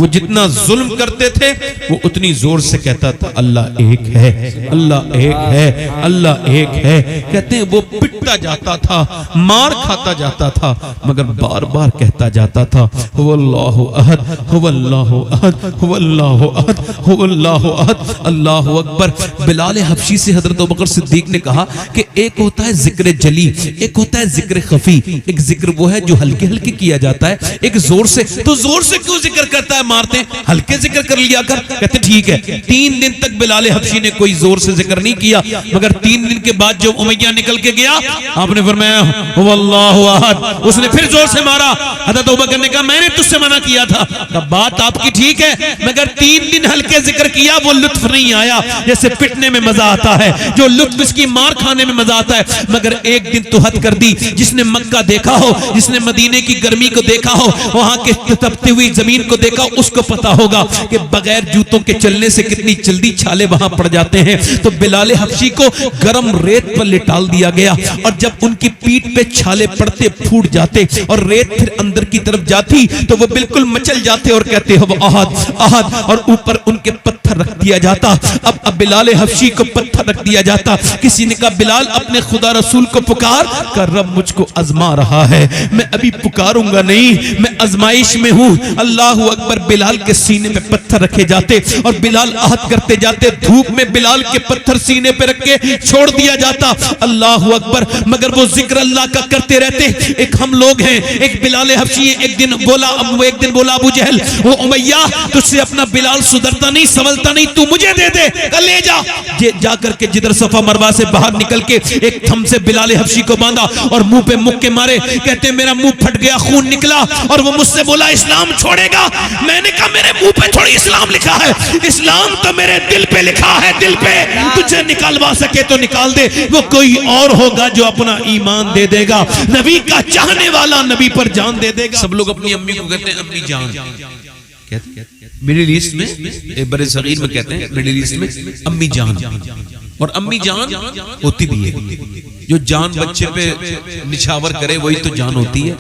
وہ جتنا ظلم کرتے تھے وہ اتنی زور سے کہتا تھا اللہ ایک ہے، اللہ ایک ہے، اللہ ایک ہے۔ کہتے ہیں وہ پٹتا جاتا تھا، مار کھاتا جاتا تھا، مگر بار بار کہتا جاتا تھا هو اللہ احد، هو اللہ احد، هو اللہ احد، هو اللہ احد۔ اللہ اکبر۔ بلال حبشی سے حضرت ابوبکر صدیق نے کہا کہ ایک ہوتا ہے ذکر جلی، ایک ہوتا ہے ذکر خفی۔ ایک ذکر وہ ہے جو ہلکے ہلکے کیا جاتا ہے، ایک زور سے۔ تو زور سے کیوں ذکر کرتا ہے؟ مارتے ہیں، ہلکے ذکر کر لیا کر۔ کہتے ٹھیک ہے۔ 3 دن تک بلال حبشی نے کوئی زور سے ذکر نہیں کیا، مگر 3 دن کے بعد جب امیہ نکل کے گیا، آپ نے فرمایا هو اللہ احد، اس نے پھر زور سے مارا۔ حضرت ابوبکر نے کہا میں نے تجھ سے منع کیا تھا۔ بات آپ کی ٹھیک ہے، مگر 3 دن ہلکے ذکر کیا، وہ لطف نہیں آیا۔ جیسے پٹنے میں مزہ آتا ہے، جو لطف اس کی مار کھانے میں مزہ آتا ہے، مگر ایک دن تو حد کر دی۔ جس نے مکہ دیکھا ہو، جس نے مدینے کی گرمی کو دیکھا ہو، وہاں کے تپتی ہوئی زمین کو دیکھا، اس کو پتا ہوگا کہ بغیر جوتوں کے چلنے سے کتنی جلدی چھالے وہاں پڑ جاتے ہیں۔ تو بلال حبشی کو گرم ریت پر لٹال دیا گیا، اور جب ان کی پیٹھ پہ چھالے پڑتے پھوٹ جاتے اور ریت پھر اندر کی طرف جاتی تو وہ بالکل مچل جاتے اور کہتے ہو احد احد، اور اوپر ان کے پتھر رکھ دیا جاتا۔ اب بلال حبشی کو پتھر رکھ دیا جاتا۔ کسی نے کہا بلال اپنے خدا رسول کو پکار کر، رب مجھ کو آزما رہا ہے، میں ابھی پکاروں گا نہیں، میں آزمائش میں ہوں۔ اللہ اکبر۔ بلال کے سینے میں پتھر رکھے جاتے اور بلال عہد کرتے جاتے، دھوپ میں بلال کے پتھر سینے پہ رکھ کے چھوڑ دیا جاتا۔ اللہ اکبر۔ مگر وہ ذکر اللہ کا کرتے رہتے۔ ایک ہم لوگ ہیں، ایک بلال حبشی ہے۔ ایک دن بولا ابو جہل، وہ امیہ تجھ سے اپنا بلال سدھرتا نہیں، سنبھلتا نہیں، تو مجھے دے دے، لے جا۔ جا کر کے جدر صفا مروہ سے باہر نکل کے ایک تھم سے بلال حبشی کو باندھا اور منہ پہ مکے مارے۔ کہتے میرا منہ پھٹ گیا، خون نکلا، اور وہ مجھ سے بولا اسلام چھوڑے گا؟ میں نے کہا میرے منہ پہ تھوڑی اسلام لکھا ہے، اسلام تو میرے دل پہ لکھا ہے، دل پہ۔ تجھے نکالوا سکے تو نکال دے، وہ کوئی اور ہوگا جو اپنا ایمان دے دے گا، نبی کا چاہنے والا نبی پر جان دے دے گا۔ سب لوگ اپنی امی کو کہتے ہیں امی جان، مڈل ایسٹ میں، بر صغیر میں کہتے ہیں مڈل ایسٹ میں امی جان، اور امی جان ہوتی بھی ہے۔ جو جان بچے پہ نچھاور کرے وہی تو جان ہوتی ہے،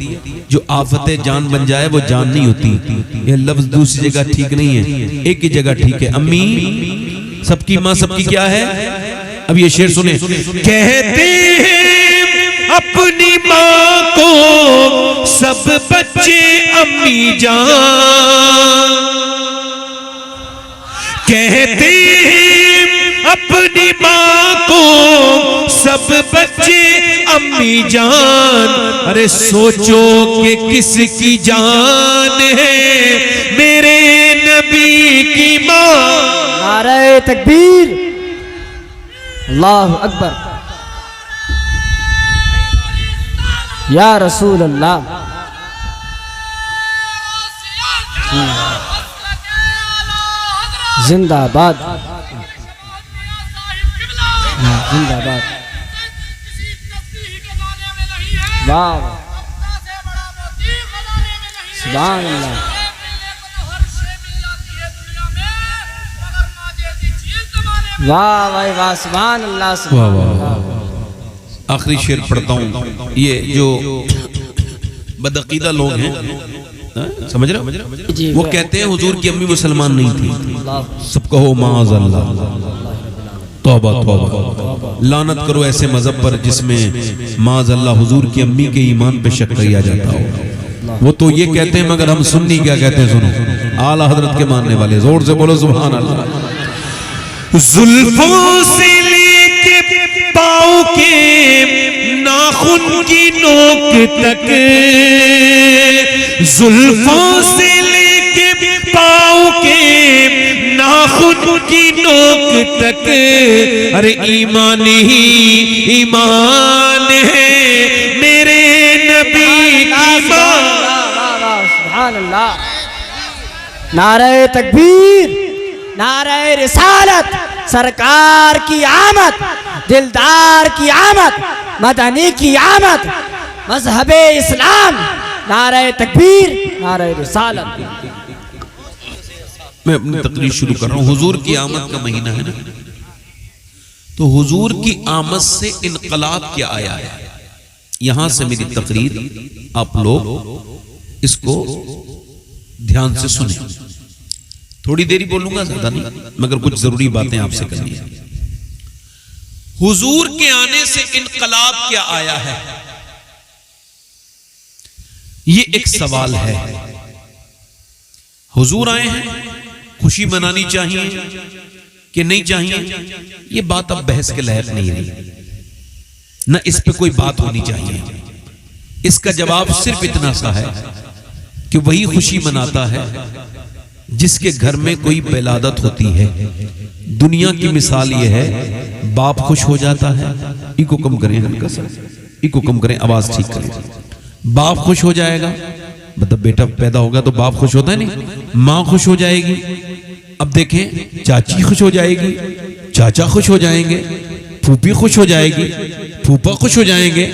جو آفت جان بن جائے وہ جان نہیں ہوتی۔ یہ لفظ دوسری جگہ ٹھیک نہیں ہے، ایک ہی جگہ ٹھیک ہے۔ امی سب کی ماں، سب کی کیا ہے؟ اب یہ شعر سنیں۔ کہتے ہیں اپنی ماں کو سب بچے امی جان، کہتے ہیں اپنی ماں کو سب بچے امی جان۔ ارے سوچو کہ کس کی جان ہے میرے نبی کی ماں۔ نعرہ تکبیر، اللہ اکبر، یا رسول اللہ۔ زندہ باد، زندہ باد، واہ سبحان اللہ۔ واہ واہ واہ سبحان اللہ، سبحان اللہ۔ آخری شعر پڑھتا ہوں۔ یہ جو بدعقیدہ لوگ ہیں، سمجھ رہے وہ کہتے ہیں حضور کی امی مسلمان نہیں تھی۔ سب کہو معاذ اللہ، توبہ توبہ، لعنت کرو ایسے مذہب پر جس میں معاذ اللہ حضور کی امی کے ایمان پہ شک کیا جاتا ہو۔ وہ تو یہ کہتے ہیں، مگر ہم سنی کیا کہتے ہیں؟ سنو، اعلیٰ حضرت کے ماننے والے، زور سے بولو سبحان اللہ۔ زلفوں سے لے کے پاؤں کے ناخن کی نوک تک، زلفوں سے لے کے پاؤں کے ناخن کی نوک تک، ارے ایمان ہی ایمان ہے میرے نبی کی ماں۔ سبحان اللہ۔ نعرہ تکبیر، نعرہ رسالت، سرکار کی آمد، دلدار کی آمد، مدنی کی آمد، مذہب اسلام، نعرہ تکبیر، نعرہ رسالت۔ میں اپنی تقریر شروع کر رہا ہوں۔ حضور کی آمد کا مہینہ ہے نا، تو حضور کی آمد سے انقلاب کیا آیا ہے؟ یہاں سے میری تقریر آپ لوگ اس کو دھیان سے سنیں۔ تھوڑی دیر ہی بولوں گا، زیادہ نہیں، مگر کچھ ضروری باتیں آپ سے کرنی ہے۔ حضور کے آنے سے انقلاب کیا آیا ہے، یہ ایک سوال ہے۔ حضور آئے ہیں، خوشی منانی چاہیے کہ نہیں چاہیے، یہ بات اب بحث کے لائق نہیں رہی، نہ اس پہ کوئی بات ہونی چاہیے۔ اس کا جواب صرف اتنا سا ہے کہ وہی خوشی مناتا ہے جس کے گھر میں کوئی ولادت ہوتی ہے۔ دنیا کی مثال یہ ہے، باپ خوش ہو جاتا ہے، ایکو کم کریں، ہلکا سا ایکو کم کریں، آواز ٹھیک کریں، باپ خوش ہو جائے گا، مطلب بیٹا پیدا ہوگا تو باپ خوش ہوتا ہے نہیں، ماں خوش ہو جائے گی، اب دیکھیں چاچی خوش ہو جائے گی، چاچا خوش ہو جائیں گے، پھوپھی خوش ہو جائے گی، پھوپا خوش ہو جائیں گے،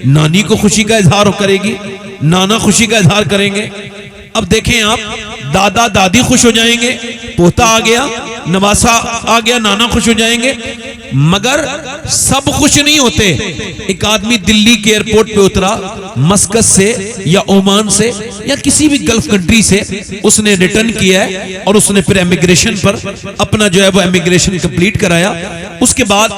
نانی کو خوشی کا اظہار کرے گی، نانا خوشی کا اظہار کریں گے، اب دیکھیں آپ دادا دادی خوش ہو جائیں گے، پوتا آ گیا، نواسا آ گیا، نانا خوش ہو جائیں گے، مگر سب خوش نہیں ہوتے۔ ایک آدمی دلی کے ایئرپورٹ پہ اترا، مسکت سے یا عمان سے یا کسی بھی گلف کنٹری سے، اس نے ریٹرن کیا ہے اور اس نے پھر امیگریشن پر اپنا جو ہے وہ امیگریشن کمپلیٹ کرایا۔ اس کے بعد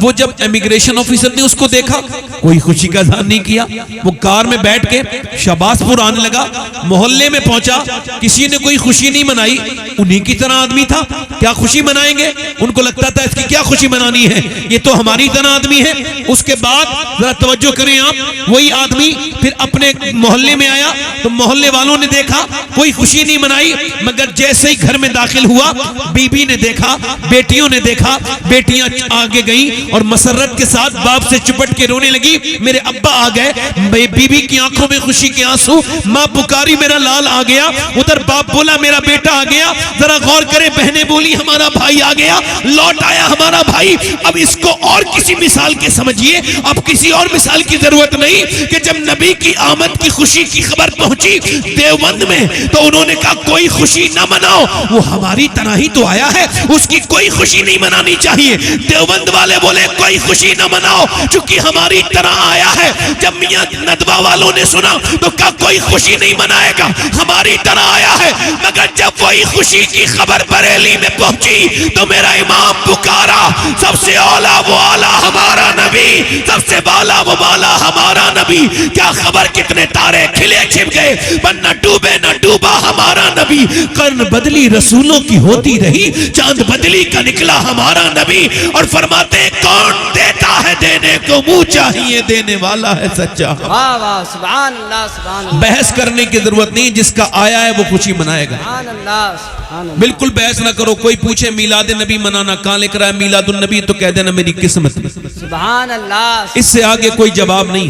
وہ جب امیگریشن آفیسر نے اس کو دیکھا، کوئی خوشی کا اظہار نہیں کیا، وہ کار میں بیٹھ کے شہباز پور آنے لگا، محلے میں پہنچا، کسی نے کوئی خوشی نہیں منائی، انہی کی طرح آدمی تھا، کیا خوشی منائیں گے؟ ان کو لگتا تھا اس کی کیا خوشی منانی ہے، یہ تو ہماری طرح آدمی ہے۔ اس کے بعد ذرا توجہ کریں آپ، وہی آدمی پھر اپنے محلے میں آیا تو محلے والوں نے دیکھا کوئی خوشی نہیں منائی، مگر جیسے ہی گھر میں داخل ہوا، بی بی نے دیکھا، بیٹیوں نے دیکھا، بیٹیاں آگے گئیں اور مسرت کے ساتھ باپ سے چپٹ کے رونے لگی، میرے ابا آ گئے، بی بی کی آنکھوں میں خوشی کے آنسو، ماں پکاری میرا لال آ گیا، ادھر باپ بولا میرا بیٹا آ گیا، ذرا غور کرے، بہنیں بولی ہمارا بھائی آ گیا، لوٹ آیا ہمارا بھائی۔ اب اس کو اور کسی مثال کے سمجھیے، اب کسی اور مثال کی ضرورت نہیں کہ جب نبی کی آمد کی خوشی کی خبر پہنچی دیوبند میں تو انہوں نے کہا کوئی خوشی نہ مناؤ، وہ ہماری طرح ہی تو آیا ہے، اس کی کوئی خوشی نہیں منانی چاہیے۔ دیوبند والے بولے کوئی خوشی نہ مناؤ چونکہ ہماری طرح آیا ہے۔ جب میاں ندوہ والوں نے سنا تو کہا کوئی خوشی نہیں منائے گا، ہماری طرح آیا ہے۔ مگر جب وہی خوشی کی خبر بریلی میں پہنچی تو میرا امام پکارا، سب سے اولا وہ آلہ ہمارا نبی، سب سے بالا وہ بالا ہمارا نبی۔ کیا خبر کتنے تارے کھلے چھپ گئے، پر نہ ڈوبے نہ ڈوبا ہمارا نبی۔ قرن بدلی رسولوں کی ہوتی رہی، چاند بدلی کا نکلا ہمارا نبی۔ اور فرماتے ہیں کون دیتا ہے دینے کو منہ چاہیے، دینے والا ہے سچا۔ واہ واہ، سبحان اللہ سبحان اللہ، بحث کرنے کی ضرورت نہیں، جس کا آیا ہے وہ خوشی منائے گا۔ سبحان اللہ سبحان اللہ۔ بالکل بحث نہ کرو، کوئی پوچھے میلاد نبی منانا کہاں لکھ رہا ہے میلاد النبی، تو کہہ دینا میری قسمت، سبحان اللہ۔ اس سے آگے کوئی جواب نہیں۔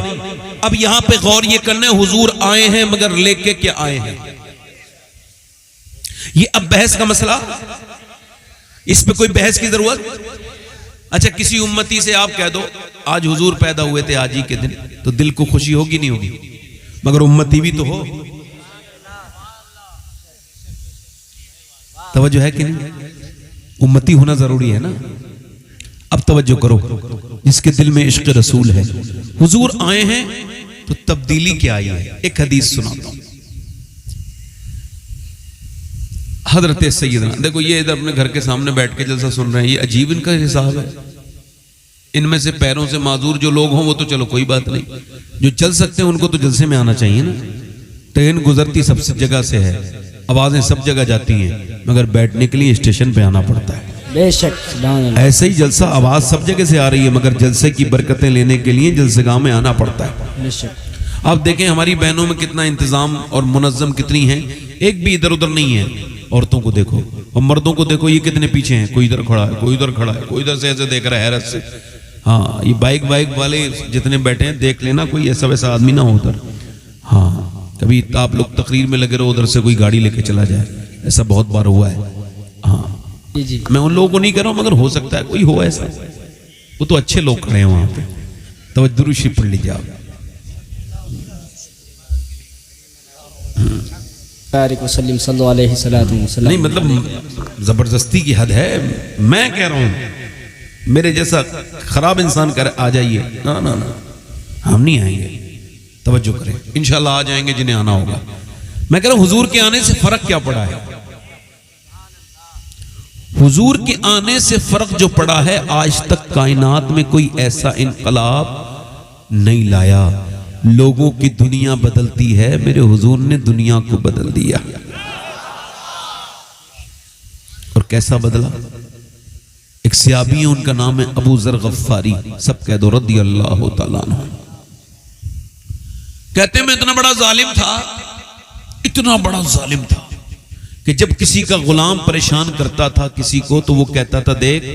اب یہاں پہ غور یہ کرنا ہے، حضور آئے ہیں مگر لے کے کیا آئے ہیں، یہ اب بحث کا مسئلہ، اس پہ کوئی بحث کی ضرورت۔ اچھا کسی امتی سے آپ کہہ دو آج حضور پیدا ہوئے تھے آج ہی کے دن، تو دل کو خوشی ہوگی نہیں ہوگی، مگر امتی بھی تو ہو، توجہ ہے کہ نہیں؟ امتی ہونا ضروری ہے نا۔ اب توجہ کرو، جس کے دل میں عشق رسول ہے، حضور آئے ہیں تو تبدیلی کیا آئی ہے۔ ایک حدیث سناتا ہوں، حضرت سیدنا، دیکھو یہ ادھر اپنے گھر کے سامنے بیٹھ کے جلسہ سن رہے ہیں، یہ عجیب ان کا حساب ہے۔ ان میں سے پیروں سے معذور جو لوگ ہوں وہ تو چلو کوئی بات نہیں، جو چل سکتے ہیں ان کو تو جلسے میں آنا چاہیے نا۔ ٹرین گزرتی سب سے جگہ سے ہے، آوازیں سب جگہ جاتی ہیں، مگر بیٹھنے کے لیے اسٹیشن پہ آنا پڑتا ہے۔ بے شک سبحان اللہ۔ ایسے ہی جلسہ آواز سب جگہ سے آ رہی ہے، مگر جلسے کی برکتیں لینے کے لیے جلسے گاہ میں آنا پڑتا ہے۔ بے شک۔ آپ دیکھیں ہماری بہنوں میں کتنا انتظام اور منظم کتنی ہیں، ایک بھی ادھر ادھر نہیں ہے۔ عورتوں کو دیکھو اور مردوں کو دیکھو، یہ کتنے پیچھے ہیں، کوئی ادھر کھڑا ہے، کوئی ادھر کھڑا ہے، کوئی ادھر سے ایسے دیکھ رہا ہے حیرت سے۔ ہاں یہ بائک والے جتنے بیٹھے ہیں دیکھ لینا کوئی ایسا ویسا آدمی نہ ہو ادھر۔ ہاں کبھی آپ لوگ تقریر میں لگے رہو، ادھر سے کوئی گاڑی لے کے چلا جائے، ایسا بہت بار ہوا ہے۔ ہاں جی میں ان لوگوں کو نہیں کہہ رہا ہوں، مگر ہو سکتا ہے کوئی ہو ایسا، وہ تو اچھے لوگ کھڑے ہیں وہاں پہ۔ توجہ درود شریف پڑھ لیجیے آپ۔ بارک وسلم صلی اللہ علیہ وسلم۔ نہیں مطلب زبردستی کی حد ہے، میں کہہ رہا ہوں میرے جیسا خراب انسان کر آ جائیے، نا نا نا ہم نہیں آئیں گے۔ توجہ کریں، انشاءاللہ آ جائیں گے جنہیں آنا ہوگا۔ میں کہہ رہا ہوں حضور کے آنے سے فرق کیا پڑا ہے، حضور کے آنے سے فرق جو پڑا ہے، آج تک کائنات میں کوئی ایسا انقلاب نہیں لایا۔ لوگوں کی دنیا بدلتی ہے، میرے حضور نے دنیا کو بدل دیا۔ اور کیسا بدلا؟ ایک صحابی ہے، ان کا نام ہے ابو ذر غفاری، سب کہہ دو رضی اللہ تعالیٰ عنہ۔ کہتے ہیں میں اتنا بڑا ظالم تھا، اتنا بڑا ظالم تھا کہ جب کسی کا غلام پریشان کرتا تھا کسی کو، تو وہ کہتا تھا دیکھ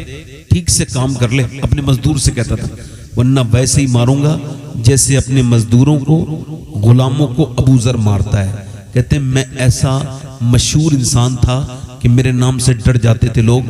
ٹھیک سے کام کر لے، اپنے مزدور سے کہتا تھا، ورنہ ویسے ہی ماروں گا جیسے اپنے مزدوروں کو، غلاموں کو ابو ذر مارتا ہے۔ کہتے ہیں میں ایسا مشہور انسان تھا کہ میرے نام سے ڈر جاتے تھے لوگ،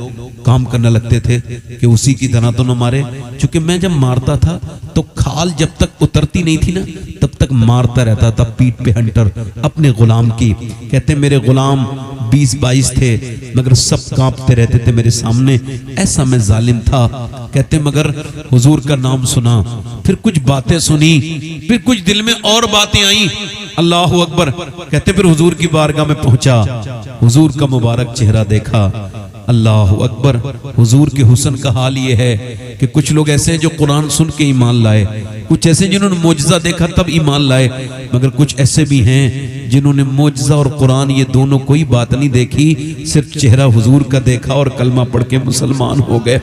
کام کرنے لگتے تھے کہ اسی کی طرح تو نہ مارے، چونکہ میں جب مارتا تھا تو کھال جب تک اترتی نہیں تھی نا تب تک مارتا رہتا تھا پیٹ پہ ہنٹر اپنے غلام کی۔ کہتے ہیں میرے غلام 20-22 تھے مگر سب کانپتے رہتے تھے میرے سامنے، ایسا میں ظالم تھا۔ کہتے ہیں مگر حضور کا نام سنا، پھر کچھ باتیں سنی، پھر کچھ دل میں اور باتیں آئیں، اللہ اکبر۔ کہتے پھر حضور کی بارگاہ میں پہنچا، حضور کا مبارک چہرہ دیکھا، اللہ اکبر۔ حضور کے حسن کا حال یہ ہے کہ کچھ لوگ ایسے ہیں جو قرآن سن کے ایمان لائے، کچھ ایسے جنہوں نے معجزہ دیکھا تب ایمان لائے، مگر کچھ ایسے بھی ہیں جنہوں نے معجزہ اور قرآن یہ دونوں کوئی بات نہیں دیکھی، صرف چہرہ حضور کا دیکھا اور کلمہ پڑھ کے مسلمان ہو گئے۔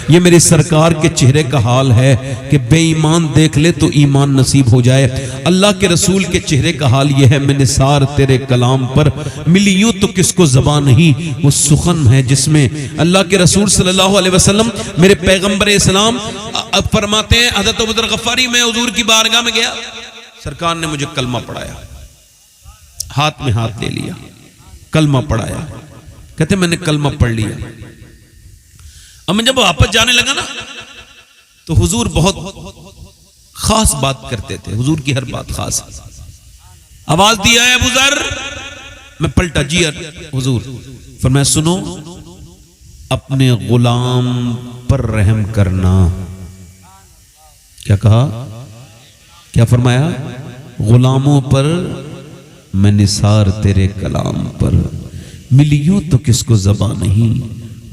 یہ میری سرکار کے چہرے کا حال ہے کہ بے ایمان دیکھ لے تو ایمان نصیب ہو جائے۔ اللہ کے رسول کے چہرے کا حال یہ ہے، میں نثار تیرے کلام پر ملی یوں تو کس کو زبان نہیں، وہ سخن ہے جس میں اللہ کے رسول صلی اللہ علیہ وسلم میرے پیغمبر اسلام فرماتے ہیں، حضرت ابو ذر غفاری میں حضور کی بارگاہ میں گیا، سرکار نے مجھے کلمہ پڑھایا، ہاتھ میں ہاتھ لے لیا، کلمہ پڑھایا۔ کہتے میں نے کلمہ پڑھ لیا، اب میں جب واپس جانے لگا نا تو حضور بہت خاص بات کرتے تھے، حضور کی ہر بات خاص۔ آواز دیا ہے ابو ذر، میں پلٹا، جی حضور۔ فرمایا سنو، اپنے غلام پر رحم کرنا۔ کیا کہا؟ کیا فرمایا؟ غلاموں پر میں نثار تیرے کلام پر ملی یوں تو کس کو زبان نہیں،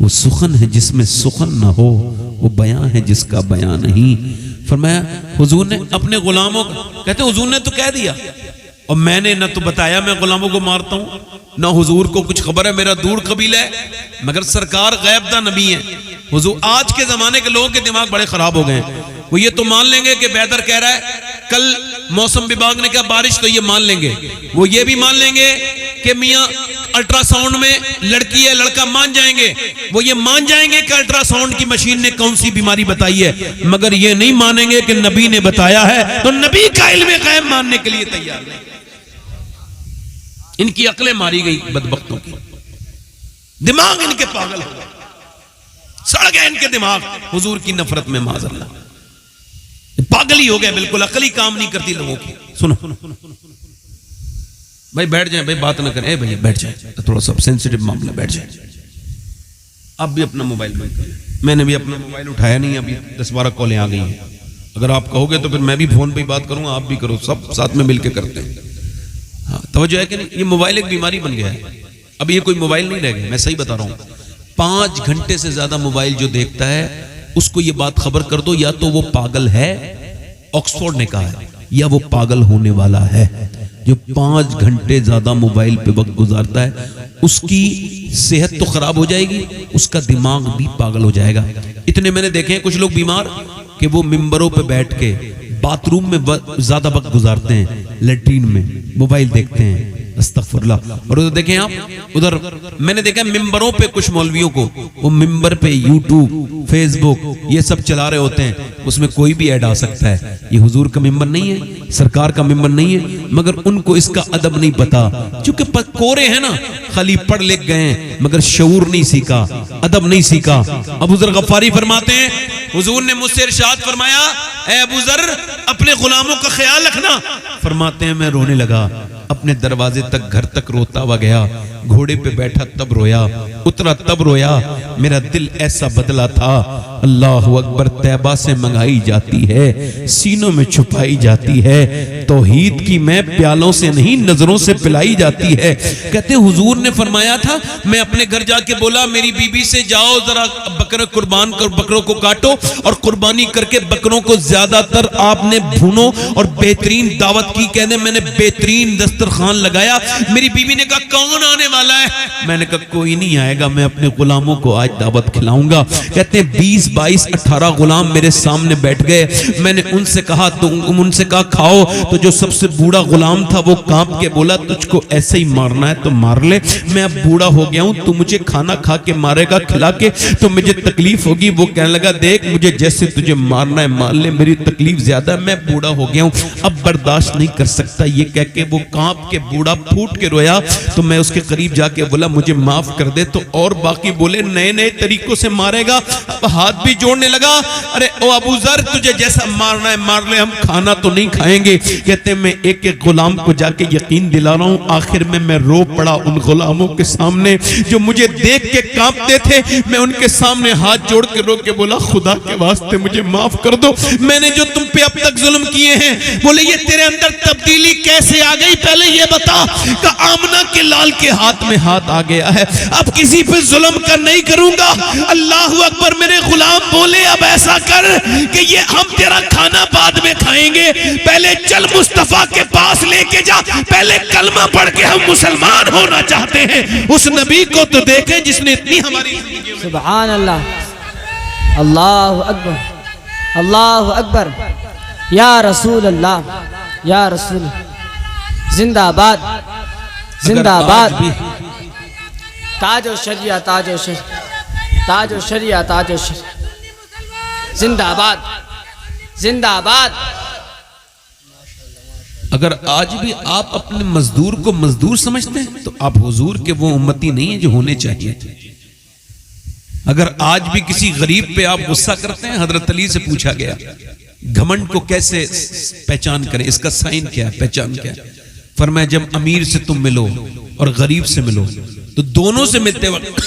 وہ سخن ہے جس میں سخن نہ ہو، وہ بیان ہے جس کا بیان نہیں۔ فرمایا حضور نے اپنے غلاموں کو، کہتے حضور نے تو کہہ دیا، اور میں نے نہ تو بتایا میں غلاموں کو مارتا ہوں، نہ حضور کو کچھ خبر ہے، میرا دور قبیلہ ہے، مگر سرکار غیب دا نبی ہے۔ حضور آج کے زمانے کے لوگوں کے دماغ بڑے خراب ہو گئے ہیں، وہ یہ تو مان لیں گے کہ بیدر کہہ رہا ہے، کل موسم وبھاگ نے کہا بارش، تو یہ مان لیں گے، وہ یہ بھی مان لیں گے کہ میاں الٹرا ساؤنڈ میں لڑکی ہے لڑکا، مان جائیں گے، وہ یہ مان جائیں گے کہ الٹرا ساؤنڈ کی مشین نے کون سی بیماری بتائی ہے، مگر یہ نہیں مانیں گے کہ نبی نے بتایا ہے، تو نبی کا علم غیب ماننے کے لیے تیار نہیں۔ ان کی عقلیں ماری گئی بدبختوں کی، دماغ ان کے پاگل ہو گئے، سڑ گئے ان کے دماغ حضور کی نفرت میں، معاذ اللہ پاگل ہی ہو گئے، بالکل عقل ہی کام نہیں کرتی لوگوں کی۔ سنو بھائی بیٹھ جائیں، بھائی بات نہ کریں، اے بھائی بیٹھ جائیں، تھوڑا سا سینسیٹیو معاملہ، بیٹھ جائیں۔ آپ بھی اپنا موبائل بند کریں، میں نے بھی اپنا موبائل اٹھایا نہیں، ابھی 10-12 کالیں آ گئی ہیں، اگر آپ کہو گے تو پھر میں بھی فون پہ ہی بات کروں گا، آپ بھی کرو، سب ساتھ میں مل کے کرتے ہیں۔ ہاں توجہ ہے کہ نہیں؟ یہ موبائل ایک بیماری بن گیا ہے، اب یہ کوئی موبائل نہیں رہ گیا، میں صحیح بتا رہا ہوں۔ 5 گھنٹے سے زیادہ موبائل جو دیکھتا ہے اس کو یہ بات خبر کر دو، یا تو وہ پاگل ہے، آکسفورڈ نے کہا ہے، یا وہ پاگل ہونے والا ہے۔ جو 5 گھنٹے زیادہ موبائل پہ وقت گزارتا ہے اس کی صحت تو خراب ہو جائے گی، اس کا دماغ بھی پاگل ہو جائے گا۔ اتنے میں نے دیکھے ہیں کچھ لوگ بیمار کہ وہ ممبروں پہ بیٹھ کے باتھ روم میں زیادہ وقت گزارتے ہیں، لیٹرین میں موبائل دیکھتے ہیں، استغفر اللہ۔ اور ادھر دیکھیں آپ، ادھر میں نے دیکھا ممبروں پہ کچھ مولویوں کو، وہ ممبر پہ یوٹیوب، فیس بک یہ سب چلا رہے ہوتے ہیں، اس میں کوئی بھی ایڈ آ سکتا ہے۔ یہ حضور کا ممبر نہیں ہے، سرکار کا ممبر نہیں ہے، مگر ان کو اس کا ادب نہیں پتا، چونکہ کورے ہیں نا، خالی پڑھ لکھ گئے ہیں مگر شعور نہیں سیکھا، ادب نہیں سیکھا۔ ابو ذر غفاری فرماتے ہیں حضور نے مجھ سے ارشاد فرمایا، اے ابو ذر اپنے غلاموں کا خیال رکھنا۔ فرماتے ہیں میں رونے لگا، اپنے دروازے تک گھر تک روتا ہوا گیا، گھوڑے پہ بیٹھا تب رویا، اترا تب رویا، میرا دل ایسا بدلا تھا۔ اللہ اکبر، طیبہ سے منگائی جاتی ہے، سینوں میں چھپائی جاتی ہے، توحید کی میں پیالوں سے نہیں نظروں سے پلائی جاتی ہے۔ کہتے حضور نے فرمایا تھا میں اپنے گھر جا کے بولا میری بیوی سے جاؤ ذرا بکرا قربان کر بکروں کو کاٹو اور قربانی کر کے بکروں کو زیادہ تر آپ نے بھونو اور بہترین دعوت کی کہنے میں نے بہترین دسترخوان لگایا میری بیوی نے کہا کون آنے والا ہے میں نے کہا کوئی نہیں آئے گا میں اپنے غلاموں کو آج دعوت کھلاؤں گا کہتے ہیں 20 22 18 غلام میرے سامنے بیٹھ گئے میں نے ان سے کہا کھاؤ تو جو سب سے بوڑھا غلام تھا وہ کانپ کے بولا تجھ کو ایسے ہی مارنا ہے تو مار لے میں اب بوڑھا ہو گیا ہوں تو مجھے کھانا کھا کے مارے گا کھلا کے تو مجھے تکلیف ہوگی وہ کہنے لگا دیکھ مجھے جیسے تجھے مارنا ہے مار لے میری تکلیف زیادہ ہے میں بوڑھا ہو گیا ہوں اب برداشت نہیں کر سکتا یہ کہہ کے وہ کانپ کے بوڑھا پھوٹ کے رویا تو میں اس کے قریب جا کے بولا مجھے معاف کر دے تو اور باقی بولے نئے نئے طریقوں سے مارے گا اب ہاتھ بھی جوڑنے لگا ارے او ابو ذر تجھے جیسا مارنا ہے مار لے ہم کھانا تو نہیں کھائیں گے کہتے ہیں میں ایک ایک غلام کو جا کے یقین دلا رہا ہوں آخر میں رو پڑا ان غلاموں کے سامنے جو مجھے دیکھ کے کانپتے تھے میں ان کے سامنے ہاتھ جوڑ کے رو کے بولا خدا کے واسطے مجھے معاف کر دو میں نے جو تم پہ اب تک ظلم کیے ہیں بولے یہ تیرے اندر تبدیلی کیسے آ گئی پہلے یہ بتا کہ آمنہ کے لال کے ہاتھ میں ہاتھ آ گیا ہے اب کسی پہ ظلم کر نہیں کروں گا اللہ اکبر میرے غلام بولے اب ایسا کر کہ یہ ہم تیرا کھانا بعد میں کھائیں گے پہلے چل مصطفیٰ کے پاس لے کے جا پہلے کلمہ پڑھ کے ہم مسلمان ہونا چاہتے ہیں اس نبی کو تو دیکھیں جس نے اتنی ہماری سبحان اللہ اللہ اکبر اللہ اکبر یا رسول اللہ یا رسول زندہ باد زندہ باد تاج و شریعہ تاج و شریعہ تاج و شریعہ تاج و شریعہ زندہ باد زندہ باد اگر آج بھی آپ اپنے مزدور کو مزدور سمجھتے ہیں تو آپ حضور کے وہ امتی نہیں ہیں جو ہونے چاہیے تھے اگر آج بھی کسی غریب پہ آپ غصہ کرتے ہیں حضرت علی سے پوچھا گیا گھمنڈ کو کیسے پہچان کریں اس کا سائن کیا ہے پہچان کیا ہے فرمایا جب امیر سے تم ملو اور غریب سے ملو تو دونوں سے ملتے وقت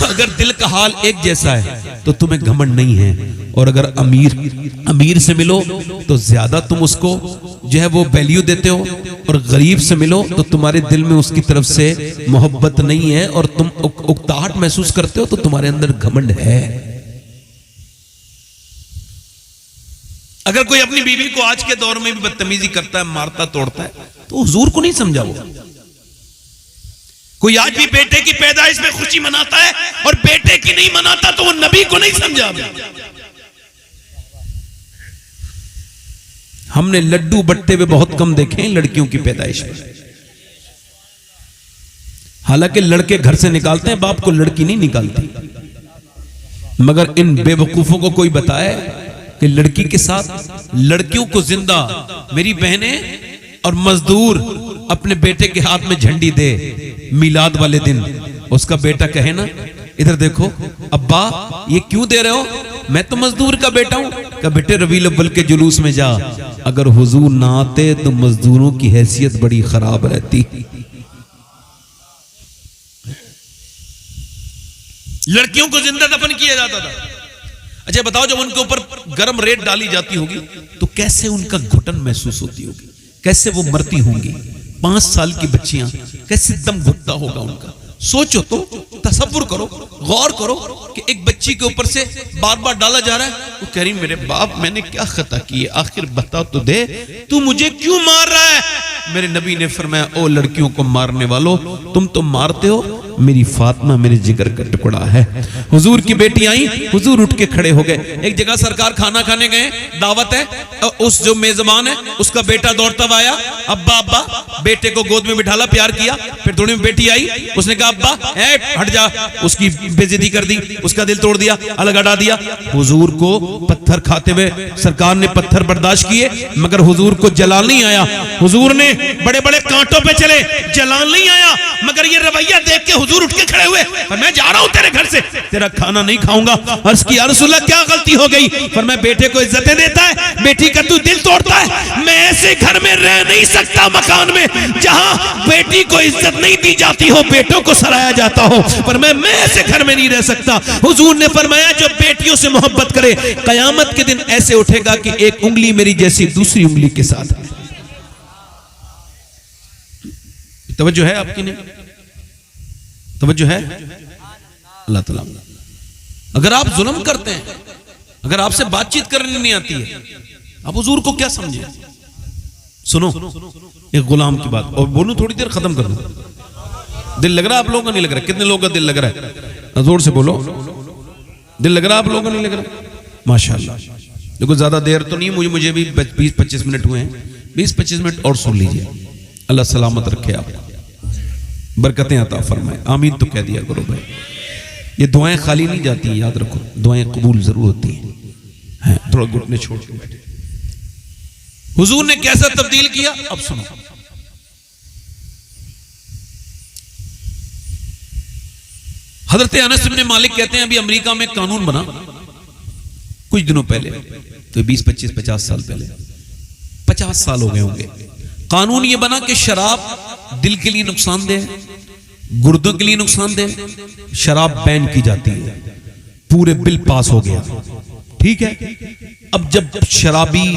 اگر دل کا حال ایک جیسا ہے تو تمہیں گھمنڈ نہیں ہے اور اگر امیر سے ملو تو زیادہ تم اس کو جو ہے وہ ویلیو دیتے ہو اور غریب سے ملو تو تمہارے دل میں اس کی طرف سے محبت نہیں ہے اور تم اکتاہٹ محسوس کرتے ہو تو تمہارے اندر گھمنڈ ہے اگر کوئی اپنی بیوی کو آج کے دور میں بھی بدتمیزی کرتا ہے مارتا توڑتا ہے تو حضور کو نہیں سمجھا وہ کوئی آج بھی بیٹے کی پیدائش میں خوشی مناتا ہے اور بیٹے کی نہیں مناتا تو وہ نبی کو نہیں سمجھا ہم نے لڈو بٹتے ہوئے بہت کم دیکھے ہیں لڑکیوں کی پیدائش میں حالانکہ لڑکے گھر سے نکالتے ہیں باپ کو لڑکی نہیں نکالتی مگر ان بے وقوفوں کو کوئی بتائے کہ لڑکی کے ساتھ لڑکیوں کو زندہ میری بہنیں اور مزدور اپنے بیٹے کے ہاتھ میں جھنڈی دے میلاد والے دن اس کا بیٹا کہے نا ادھر دیکھو ابا یہ کیوں دے رہے ہو میں تو مزدور کا بیٹا ہوں کہ بیٹے ربیع الاول کے جلوس میں جا اگر حضور نہ آتے تو مزدوروں کی حیثیت بڑی خراب رہتی لڑکیوں کو زندہ دفن کیا جاتا تھا اچھا بتاؤ جب ان کے اوپر گرم ریت ڈالی جاتی ہوگی تو کیسے ان کا گھٹن محسوس ہوتی ہوگی کیسے وہ مرتی ہوں گی 5 سال کی بچیاں کیسے دم گھٹتا ہوگا ان کا سوچو تو تصور کرو غور کرو کہ ایک بچی کے اوپر سے بار بار ڈالا جا رہا ہے وہ کہہ رہی میرے باپ میں نے کیا خطا کی ہے آخر بتا تو دے تو مجھے کیوں مار رہا ہے میرے نبی نے فرمایا او لڑکیوں کو مارنے والو تم تو مارتے ہو میری فاطمہ میرے جگر کا ٹکڑا ہے حضور کی بیٹی آئی حضور اٹھ کے کھڑے ہو گئے ایک جگہ سرکار کھانا کھانے گئے دعوت ہے اس جو میزبان ہے اس کا بیٹا دوڑتا ہوا آیا ابا ابا بیٹے کو گود میں بٹھالا پیار کیا پھر تھوڑی میں بیٹی آئی اس نے کہا ابا ہٹ جا اس کی بے عزتی کر دی اس کا دل توڑ دیا الگ ہٹا دیا حضور کو پتھر کھاتے ہوئے سرکار نے پتھر برداشت کیے مگر حضور کو جلال نہیں آیا حضور نے بڑے بڑے کانٹوں پہ چلے جلال نہیں آیا مگر یہ رویہ دیکھ کے حضور اٹھ کے کھڑے ہوئے اور میں جا رہا ہوں تیرے گھر سے تیرا کھانا نہیں کھاؤں گا عرض کی یا رسول اللہ کیا غلطی ہو گئی فرمایا بیٹے کو عزتیں دیتا ہے بیٹی کا تو دل توڑتا ہے میں ایسے گھر میں رہ نہیں سکتا مکان میں جہاں بیٹی کو عزت نہیں دی جاتی ہو بیٹوں کو سرایا جاتا ہو فرمایا میں ایسے گھر میں نہیں رہ سکتا حضور نے فرمایا جو بیٹیوں سے محبت کرے قیامت کے دن ایسے اٹھے گا کہ ایک انگلی میری جیسی دوسری انگلی کے ساتھ توجہ ہے آپ کی نہیں توجہ ہے اللہ تعالیٰ. اگر آپ ظلم کرتے ہیں, اگر آپ سے بات چیت کرنے نہیں آتی ہے, آپ حضور کو کیا سمجھیں؟ سنو ایک غلام کی بات, اور بولوں تھوڑی دیر ختم کر دوں. دل لگ رہا آپ لوگوں کا نہیں لگ رہا؟ کتنے لوگوں کا دل لگ رہا ہے؟ زور سے بولو. دل لگ رہا آپ لوگوں کا نہیں لگ رہا؟ ماشاءاللہ. دیکھو زیادہ دیر تو نہیں, مجھے بھی 20-25 منٹ ہوئے ہیں, 20-25 منٹ اور سن لیجئے. اللہ سلامت رکھے آپ, برکتیں عطا فرمائے. آمین تو کہہ دیا کرو بھائی. یہ دعائیں خالی نہیں جاتی ہیں, یاد رکھو, دعائیں قبول ضرور ہوتی ہیں. تھوڑا گھٹنے چھوڑ کے بیٹھے. حضور نے کیسا تبدیل کیا اب سنو. حضرت انس بن مالک کہتے ہیں ابھی امریکہ میں قانون بنا کچھ دنوں پہلے, تو 20-25-50 سال پہلے, 50 سال ہو گئے ہوں گے. قانون یہ بنا کہ شراب دل کے لیے نقصان دہ ہے, گردوں کے لیے نقصان دہ, شراب بین کی جاتی ہے. پورے بل پاس ہو گیا, ٹھیک ہے. اب جب شرابی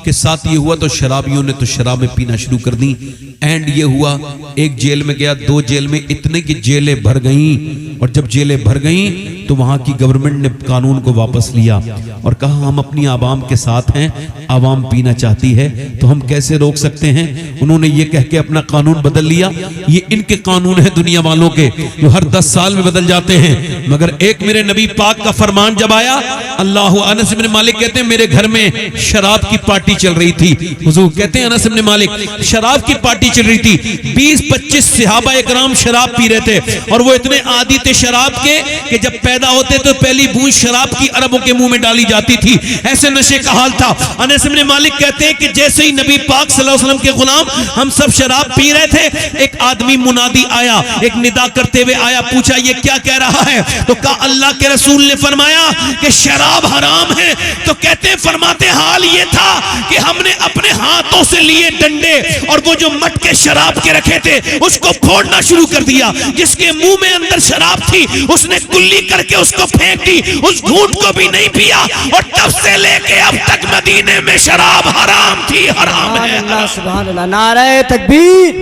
کے ساتھ یہ ہوا تو شرابیوں نے تو شرابیں پینا شروع کر دی. اینڈ یہ ہوا, ایک جیل میں گیا, 2 جیل میں, اتنے کی جیلیں بھر گئیں. اور جب جیلیں بھر گئیں تو وہاں کی گورنمنٹ نے قانون کو واپس لیا اور کہا ہم اپنی عوام کے ساتھ ہیں, عوام پینا چاہتی ہے تو ہم کیسے روک سکتے ہیں. انہوں نے یہ کہہ کے اپنا قانون بدل لیا. یہ ان کے قانون ہیں دنیا والوں کے, جو ہر 10 سال میں بدل جاتے ہیں. مگر ایک میرے نبی پاک کا فرمان جب آیا, اللہ. انس بن مالک کہتے ہیں میرے گھر میں شراب کی پارٹی چل رہی تھی. حضور کہتے ہیں انس بن مالک شراب کی پارٹی چل رہی تھی, 20-25 صحابہ اکرام شراب پی رہے تھے, اور وہ اتنے عادی تھے شراب کے کہ جب پیدا ہوتے تو پہلی بوند شراب کی عربوں کے منہ میں ڈالی جاتی تھی. ایسے نشے کا حال تھا. انس بن مالک کہتے ہیں کہ جیسے ہی نبی پاک صلی اللہ علیہ وسلم کے غلام ہم سب شراب پی رہے تھے, ایک آدمی منادی آیا, ایک ندا کرتے ہوئے آیا, پوچھا یہ کیا کہہ رہا ہے؟ تو کہا اللہ کے رسول نے فرمایا کہ شراب حرام ہے. تو کہتے ہیں فرماتے حال یہ تھا کہ ہم نے اپنے ہاتھوں سے لیے ڈنڈے اور وہ جو مٹکے شراب کے رکھے تھے اس کو پھوڑنا شروع کر دیا. جس کے منہ میں اندر شراب تھی اس نے کلی کر کے اس کو پھینک دی, اس گھونٹ کو بھی نہیں پیا, اور تب سے لے کے اب تک مدینے میں شراب حرام تھی, حرام ہے. سبحان اللہ. نعرہ تکبیر,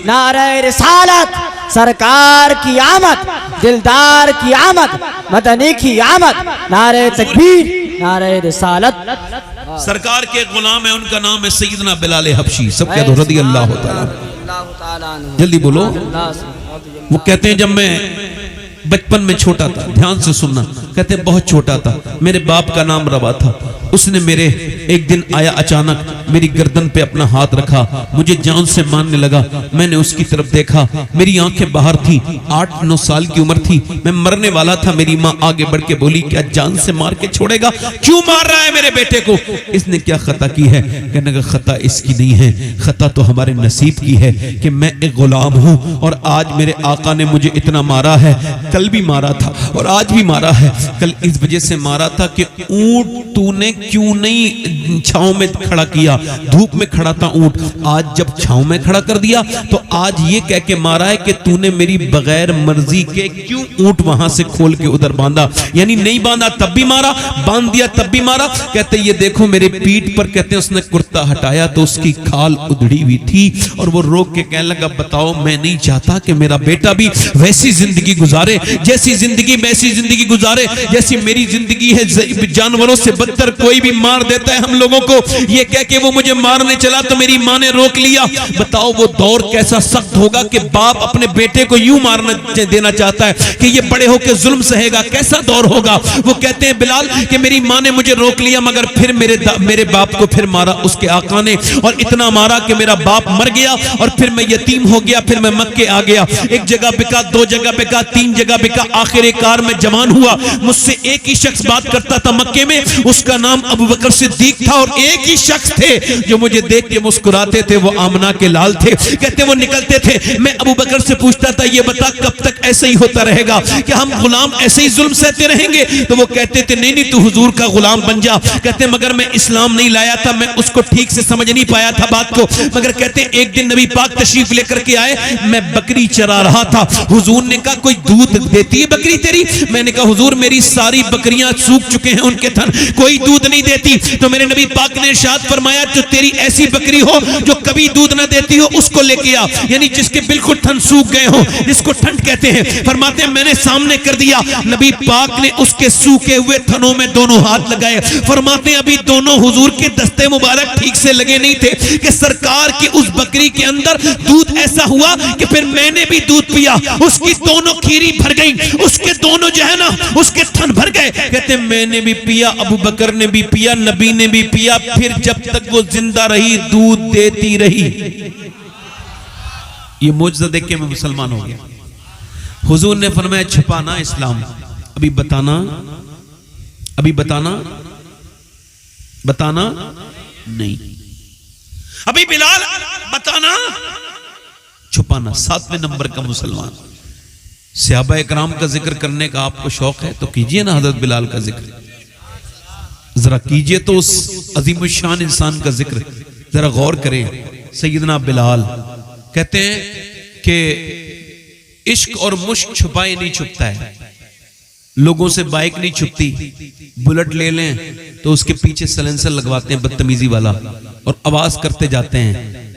نعرہ رسالت, سرکار کی آمد, دلدار کی آمد, مدنی کی آمد. نعرہ تکبیر, نعرہ رسالت. سرکار کے غلام ہے, ان کا نام ہے سیدنا بلال حبشی. سب کہہ دو رضی اللہ تعالیٰ. جلدی بولو. وہ کہتے ہیں جب میں بچپن میں چھوٹا تھا, دھیان سے سننا, کہتے ہیں بہت چھوٹا تھا, میرے باپ کا نام روا تھا. اس نے میرے ایک دن آیا اچانک, میری گردن پہ اپنا ہاتھ رکھا, مجھے جان سے مارنے لگا. میں نے اس کی طرف دیکھا, میری آنکھیں باہر تھی, 8-9 سال کی عمر تھی, میں مرنے والا تھا. میری ماں آگے بڑھ کے بولی کیا جان سے مار کے چھوڑے گا؟ کیوں مار رہا ہے میرے بیٹے کو؟ اس نے کیا خطا کی ہے؟ کہنے کا خطا اس کی نہیں ہے, خطا تو ہمارے نصیب کی ہے کہ میں ایک غلام ہوں اور آج میرے آقا نے مجھے اتنا مارا ہے. کل بھی مارا تھا اور آج بھی مارا ہے. کل اس وجہ سے مارا تھا کہ اونٹ تو نے کیوں نہیں چھاؤں میں کھڑا کیا, دھوپ میں کھڑا تھا اونٹ, آج جب چھاؤں میں کھڑا کر دیا تو آج یہ کہہ کے مارا ہے کہ تو نے میری بغیر مرضی کے کیوں اونٹ وہاں سے کھول کے ادھر باندھا. یعنی نہیں باندھا تب بھی مارا, باندھ دیا تب بھی مارا. کہتے یہ دیکھو میرے پیٹ پر, کہتے ہیں اس نے کرتا ہٹایا تو اس کی کھال ادھڑی ہوئی تھی, اور وہ روک کے کہنے لگا بتاؤ میں نہیں چاہتا کہ میرا بیٹا بھی ویسی زندگی گزارے, جیسی زندگی ویسی زندگی گزارے جیسی میری زندگی ہے. جانوروں سے بدتر کوئی بھی مار دیتا ہے ہم لوگوں کو. یہ کہہ کے وہ مجھے مارنے چلا تو میری ماں نے روک لیا. بتاؤ وہ دور کیسا سخت ہوگا کہ باپ اپنے بیٹے کو یوں مارنا دینا چاہتا ہے کہ یہ بڑے ہو کے ظلم سہے گا, کیسا دور ہوگا. وہ کہتے ہیں بلال کہ میری ماں نے مجھے روک لیا, مگر پھر میرے باپ کو پھر مارا اس کے آقا نے, اور اتنا مارا کہ میرا باپ مر گیا, اور پھر میں یتیم ہو گیا. پھر میں مکے آ گیا, ایک جگہ بکا, 2 جگہ بکا, 3 جگہ بکا, آخر کار میں جوان ہوا. مجھ سے ایک ہی شخص بات کرتا تھا مکے میں, اس کا نام ابو بکر صدیق تھا, اور ایک ہی شخص تھے جو مجھے دیکھ کے مسکراتے تھے, وہ آمنہ کے لال تھے. کہتے وہ نکلتے تھے, میں ابو بکر سے پوچھتا تھا یہ بتا کب تک ایسے ہی ہوتا رہے گا, کہ ہم غلام ایسے ہی ظلم سہتے رہیں گے؟ تو وہ کہتے تھے نہیں نہیں تو حضور کا غلام بن جا. کہتے مگر میں اسلام نہیں لایا تھا, میں اس کو ٹھیک سے سمجھ نہیں پایا تھا بات کو. مگر کہتے ایک دن نبی پاک تشریف لے کر کے آئے, میں بکری چرا رہا تھا. حضور نے کہا کوئی دودھ دیتی ہے بکری تیری؟ میں نے کہا حضور میری ساری بکریاں سوکھ چکے ہیں ان کے تھن, کوئی دودھ دودھ نہیں دیتی تو میرے نبی پاک نے ارشاد فرمایا جو تیری ایسی بکری ہو جو کبھی دودھ نہ دیتی ہو اس کو لے کے آ، یعنی جس کے بالکل تھن سوکھ گئے ہو، جس کو ٹھنڈ کہتے ہیں۔ فرماتے ہیں میں نے سامنے کر دیا، نبی پاک نے اس کے سوکھے ہوئے تھنوں میں دونوں ہاتھ لگائے۔ فرماتے ہیں ابھی دونوں حضور کے دستے مبارک ٹھیک سے لگے نہیں تھے کہ سرکار کی اس بکری کے اندر دودھ ایسا ہوا کہ پھر میں نے بھی دودھ پیا، اس کی دونوں کھیری بھر گئی، اس کے دونوں جو ہے نا اس کے تھن بھر گئے۔ کہتے ہیں میں نے بھی پیا، ابو بکر نے بھی پیا، نبی نے بھی پیا، پھر جب تک وہ زندہ رہی دودھ دیتی رہی۔ یہ معجزہ دیکھ کے میں مسلمان ہو گیا۔ حضور نے فرمایا چھپانا اسلام، ابھی بتانا نہیں، ابھی بلال بتانا چھپانا۔ 7ویں نمبر کا مسلمان۔ صحابہ اکرام کا ذکر کرنے کا آپ کو شوق ہے تو کیجئے نا حضرت بلال کا ذکر، ذرا کیجئے تو اس عظیم الشان انسان کا ذکر، ذرا غور کریں۔ سیدنا بلال کہتے ہیں کہ عشق اور مشق چھپائے نہیں چھپتا ہے، لوگوں سے بائک نہیں چھپتی، بلٹ لے لیں تو اس کے پیچھے سلنسر لگواتے ہیں بدتمیزی والا اور آواز کرتے جاتے ہیں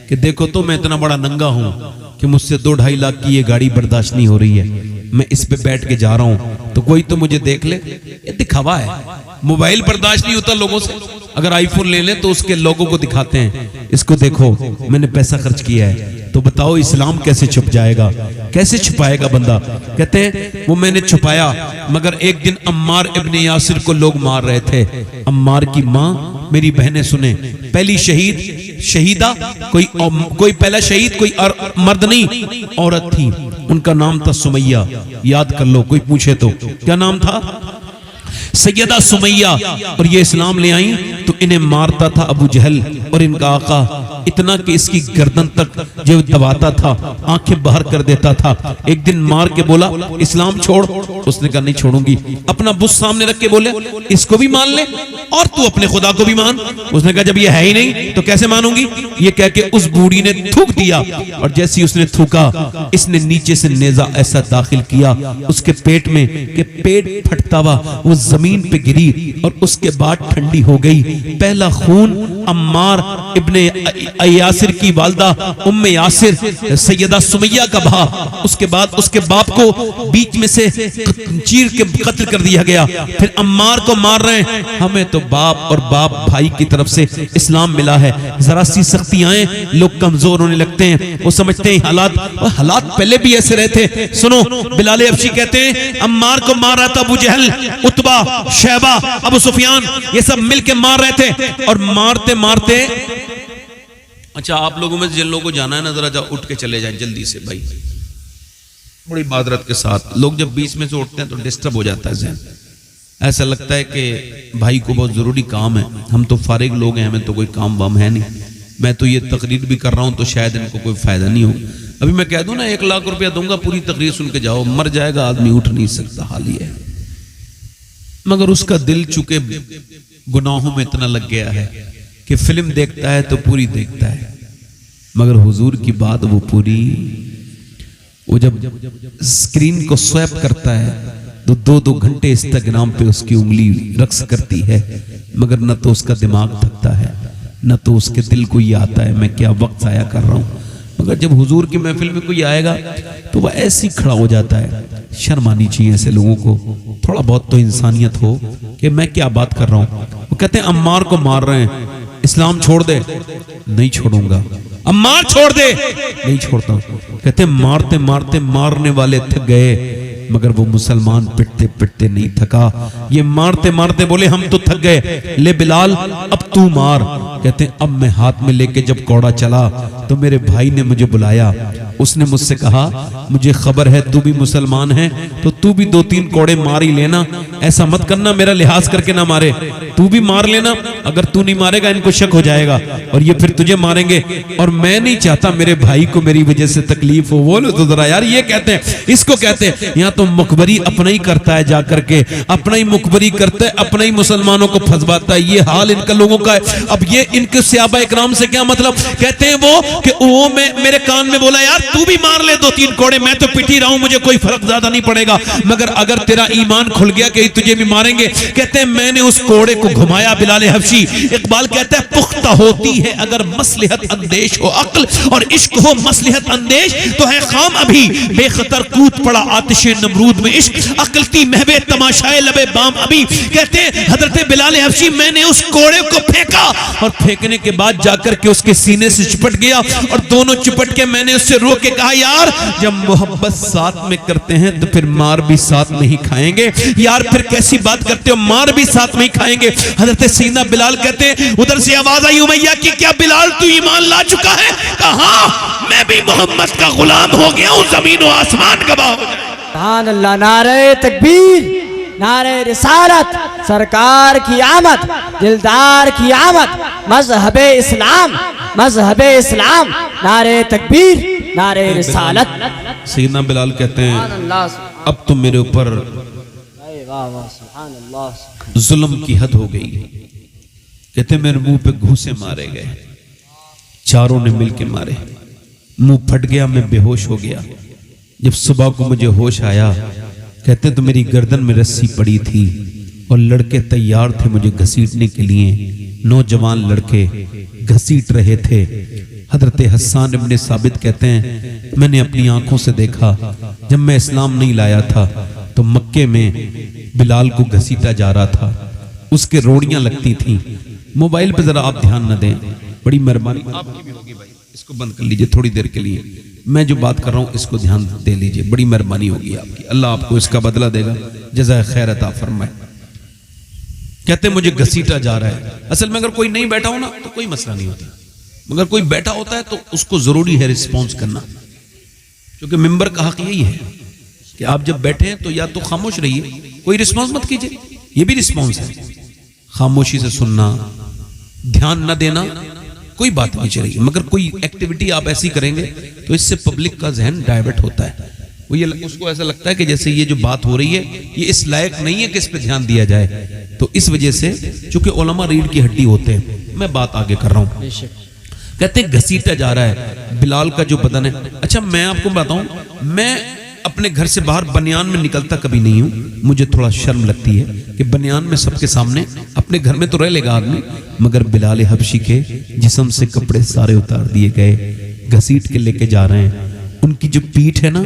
کہ دیکھو تو میں اتنا بڑا ننگا ہوں کہ مجھ سے 2-2.5 لاکھ کی یہ گاڑی برداشت نہیں ہو رہی ہے، میں اس پہ بیٹھ کے جا رہا ہوں تو کوئی تو مجھے دیکھ لے۔ یہ دکھاوا ہے، موبائل برداشت نہیں ہوتا لوگوں سے، اگر آئی فون لے لیں تو اس کے لوگوں کو دکھاتے ہیں، اس کو دیکھو میں نے پیسہ خرچ کیا ہے۔ تو بتاؤ اسلام کیسے چھپ جائے گا، کیسے چھپائے گا بندہ؟ کہتے ہیں وہ میں نے چھپایا، مگر ایک دن عمار ابن یاسر کو لوگ مار رہے تھے۔ عمار کی ماں، میری بہنیں سنیں، پہلی شہیدہ کوئی پہلا شہید کوئی مرد نہیں، عورت تھی، ان کا نام تھا سمیہ، یاد کر لو کوئی پوچھے تو کیا نام تھا؟ سیدہ سمیہ۔ اور یہ اسلام لے آئیں تو انہیں مارتا تھا ابو جہل اور ان کا آقا، اتنا کہ اس کی گردن تک جو دباتا تھا، آنکھیں باہر کر دیتا تھا۔ ایک دن مار کے بولا اسلام چھوڑ، اس نے کہا نہیں چھوڑوں گی۔ اپنا بت سامنے رکھ کے بولے اس کو بھی مان لے اور تو اپنے خدا کو بھی مان۔ اس نے کہا جب یہ ہے ہی نہیں تو کیسے مانوں گی؟ یہ کہہ کے اس بوڑھی نے تھوک دیا، اور جیسی اس نے تھوکا اس نے نیچے سے نیزہ ایسا داخل کیا اس کے پیٹ میں کہ پیٹ پھٹتا ہوا وہ زمین پہ گری اور اس کے بعد ٹھنڈی ہو گئی۔ پہلا خون عمار ابن یاسر کی والدہ ام یاسر سیدہ سمیہ کا بہا، اس کے بعد اس کے باپ کو بیچ میں سے چیر کے قتل کر دیا گیا۔ پھر عمار کو مار رہے ہیں، ہمیں تو باپ اور باپ بھائی کی طرف سے اسلام ملا ہے، ذرا سی سختی آئیں لوگ کمزور ہونے لگتے ہیں، وہ سمجھتے ہیں حالات پہلے بھی ایسے رہے تھے۔ سنو بلال حبشی کہتے ہیں عمار کو مار رہا تھا ابو جہل، عتبہ، شیبہ، ابو سفیان، یہ سب مل کے مار رہے تھے، اور مارتے مارتے اچھا آپ لوگوں میں جن لوگوں کو جانا ہے نا ذرا جا اٹھ کے چلے جائیں جلدی سے بھائی، بڑی معذرت کے ساتھ۔ لوگ جب بیچ میں سے اٹھتے ہیں تو ڈسٹرب ہو جاتا ہے ذہن، ایسا لگتا ہے کہ بھائی کو بہت ضروری کام ہے، ہم تو فارغ لوگ ہیں، ہمیں تو کوئی کام وام ہے نہیں، میں تو یہ تقریر بھی کر رہا ہوں تو شاید ان کو کوئی فائدہ نہیں ہو۔ ابھی میں کہہ دوں نا 1 لاکھ روپیہ دوں گا پوری تقریر سن کے جاؤ، مر جائے گا آدمی، اٹھ نہیں سکتا، حال یہ ہے۔ مگر اس کا دل چونکہ گناہوں میں اتنا لگ گیا ہے کہ فلم دیکھتا ہے تو پوری دیکھتا ہے، مگر حضور کی بات وہ پوری، وہ جب اسکرین کو سویپ کرتا ہے تو 2 گھنٹے انسٹاگرام پہ اس کی انگلی رقص کرتی ہے، مگر نہ تو اس کا دماغ تھکتا ہے نہ تو اس کے دل کو یہ آتا ہے میں کیا وقت ضائع کر رہا ہوں۔ مگر جب حضور کی محفل میں کوئی آئے گا تو وہ ایسی کھڑا ہو جاتا ہے۔ شرم آنی چاہیے ایسے لوگوں کو، تھوڑا بہت تو انسانیت ہو کہ میں کیا بات کر رہا ہوں۔ وہ کہتے ہیں عمار کو مار رہے ہیں، اسلام چھوڑ دے، نہیں چھوڑوں گا۔ عمار چھوڑ دے، نہیں چھوڑتا۔ کہتے ہیں مارتے مارتے مارنے والے تھک گئے، مگر وہ مسلمان پٹتے پٹتے نہیں تھکا۔ یہ مارتے مارتے بولے ہم تو تھک گئے، لے بلال اب تو مار۔ کہتے ہیں اب میں ہاتھ میں لے کے جب کوڑا چلا تو میرے بھائی نے مجھے بلایا، اس نے مجھ سے کہا مجھے خبر ہے تو بھی مسلمان ہے تو تو بھی 2-3 کوڑے مار ہی لینا، ایسا مت کرنا میرا لحاظ کر کے نہ مارے، تو بھی مار لینا، اگر تو نہیں مارے گا ان کو شک ہو جائے گا اور یہ پھر تجھے ماریں گے، اور میں نہیں چاہتا میرے بھائی کو میری وجہ سے تکلیف ہو۔ بولو تو ذرا یار، یہ کہتے ہیں اس کو کہتے ہیں یہاں تو مخبری اپنا ہی کرتا ہے، جا کر کے اپنا ہی مخبری کرتا ہے، اپنا ہی مسلمانوں کو پھنسواتا ہے، یہ حال ان کا لوگوں کا ہے۔ اب یہ ان کے صحابہ اکرام سے کیا مطلب؟ کہتے ہیں وہ کہ وہ میرے کان میں بولا یار تو بھی مار لے 2-3 کوڑے, میں تو پٹ ہی رہا ہوں, مجھے کوئی فرق زیادہ نہیں پڑے گا, مگر اگر تیرا ایمان کھل گیا کہ تجھے بھی ماریں گے. کہتے ہیں میں نے اس کوڑے کو گھمایا بلال حبشی. اقبال کہتا ہے پختہ ہوتی ہے اگر مصلحت اندیش ہو عقل, اور عشق ہو مصلحت اندیش تو ہے خام ابھی, بے خطر کود پڑا آتش نمرود میں عشق, عقل تھی محو تماشائے لبے بام ابھی. کہتے ہیں حضرت بلال حبشی میں نے اس کوڑے کو پھینکا, اور پھینکنے کے بعد جا کر کے اس کے سینے سے چپٹ گیا, اور دونوں چپٹ کے میں نے اس سے رو کے کہا یار جب محبت ساتھ میں کرتے ہیں تو پھر مار بھی ساتھ میں ہی کھائیں گے, یار پھر کیسی بات کرتے ہو, مار بھی ساتھ میں ہی کھائیں گے. حضرت سیدنا بلال کہتے ہیں ادھر سے آواز آئی امیہ کی, کیا بلال تو ایمان لا چکا ہے؟ کہا میں بھی محمد کا غلام ہو گیا ہوں, زمین و آسمان گواہ ہو جائے. سبحان اللہ. نعرہ تکبیر, نعرہ رسالت, سرکار کی آمد, دلدار کی آمد, مذہب اسلام, مذہب اسلام. نعرہ تکبیر, نعرہ رسالت. سیدنا بلال کہتے ہیں اب تو میرے اوپر ظلم کی حد ہو گئی. کہتے ہیں میرے منہ پہ گھوسے مارے گئے, چاروں نے مل کے مارے, منہ پھٹ گیا, میں بے ہوش ہو گیا. جب صبح کو مجھے ہوش آیا, کہتے ہیں تو میری گردن میں رسی پڑی تھی, اور لڑکے تیار تھے مجھے گھسیٹنے کے لیے, نوجوان لڑکے گھسیٹ رہے تھے. حضرت حسان ابن ثابت کہتے ہیں میں نے اپنی آنکھوں سے دیکھا جب میں اسلام نہیں لایا تھا تو مکے میں بلال کو گھسیٹا جا رہا تھا, اس کے روڑیاں لگتی تھیں. موبائل پہ ذرا آپ دھیان نہ دیں, بڑی مہربانی آپ کی بھی ہوگی بھائی, اس کو بند کر لیجئے تھوڑی دیر کے لیے, میں جو بات کر رہا ہوں اس کو دھیان دے لیجئے, بڑی مہربانی ہوگی آپ کی, اللہ آپ کو اس کا بدلہ دے گا, جزائے خیر عطا فرمائے. کہتے ہیں مجھے گھسیٹا جا رہا ہے. اصل میں اگر کوئی نہیں بیٹھا ہو نا تو کوئی مسئلہ نہیں ہوتا, مگر کوئی بیٹھا ہوتا ہے تو اس کو ضروری ہے رسپانس کرنا, کیونکہ ممبر کا حق یہی ہے کہ آپ جب بیٹھے ہیں تو یا تو خاموش رہیے, کوئی رسپانس مت کیجئے, یہ بھی رسپانس ہے. خاموشی سے سننا, دھیان نہ دینا, کوئی بات نہیں چلے گی, مگر کوئی ایکٹیویٹی آپ ایسی کریں گے تو اس سے پبلک کا ذہن ڈائیورٹ ہوتا ہے. وہ یہ اس کو ایسا لگتا ہے کہ جیسے یہ جو بات ہو رہی ہے یہ اس لائق نہیں ہے کہ اس پہ دھیان دیا جائے. تو اس وجہ سے چونکہ علماء ریڑھ کی ہڈی ہوتے ہیں, میں بات آگے کر رہا ہوں. کہتے ہیں گھسیٹا جا رہا ہے بلال کا جو بدن ہے. اچھا میں آپ کو بتاؤں, میں اپنے گھر سے باہر بنیان میں نکلتا کبھی نہیں ہوں, مجھے تھوڑا شرم لگتی ہے کہ بنیان میں سب کے سامنے, اپنے گھر میں تو رہ لے گا آدمی, مگر بلال حبشی کے جسم سے کپڑے سارے اتار دیے گئے, گھسیٹ کے لے کے جا رہے ہیں. ان کی جو پیٹھ ہے نا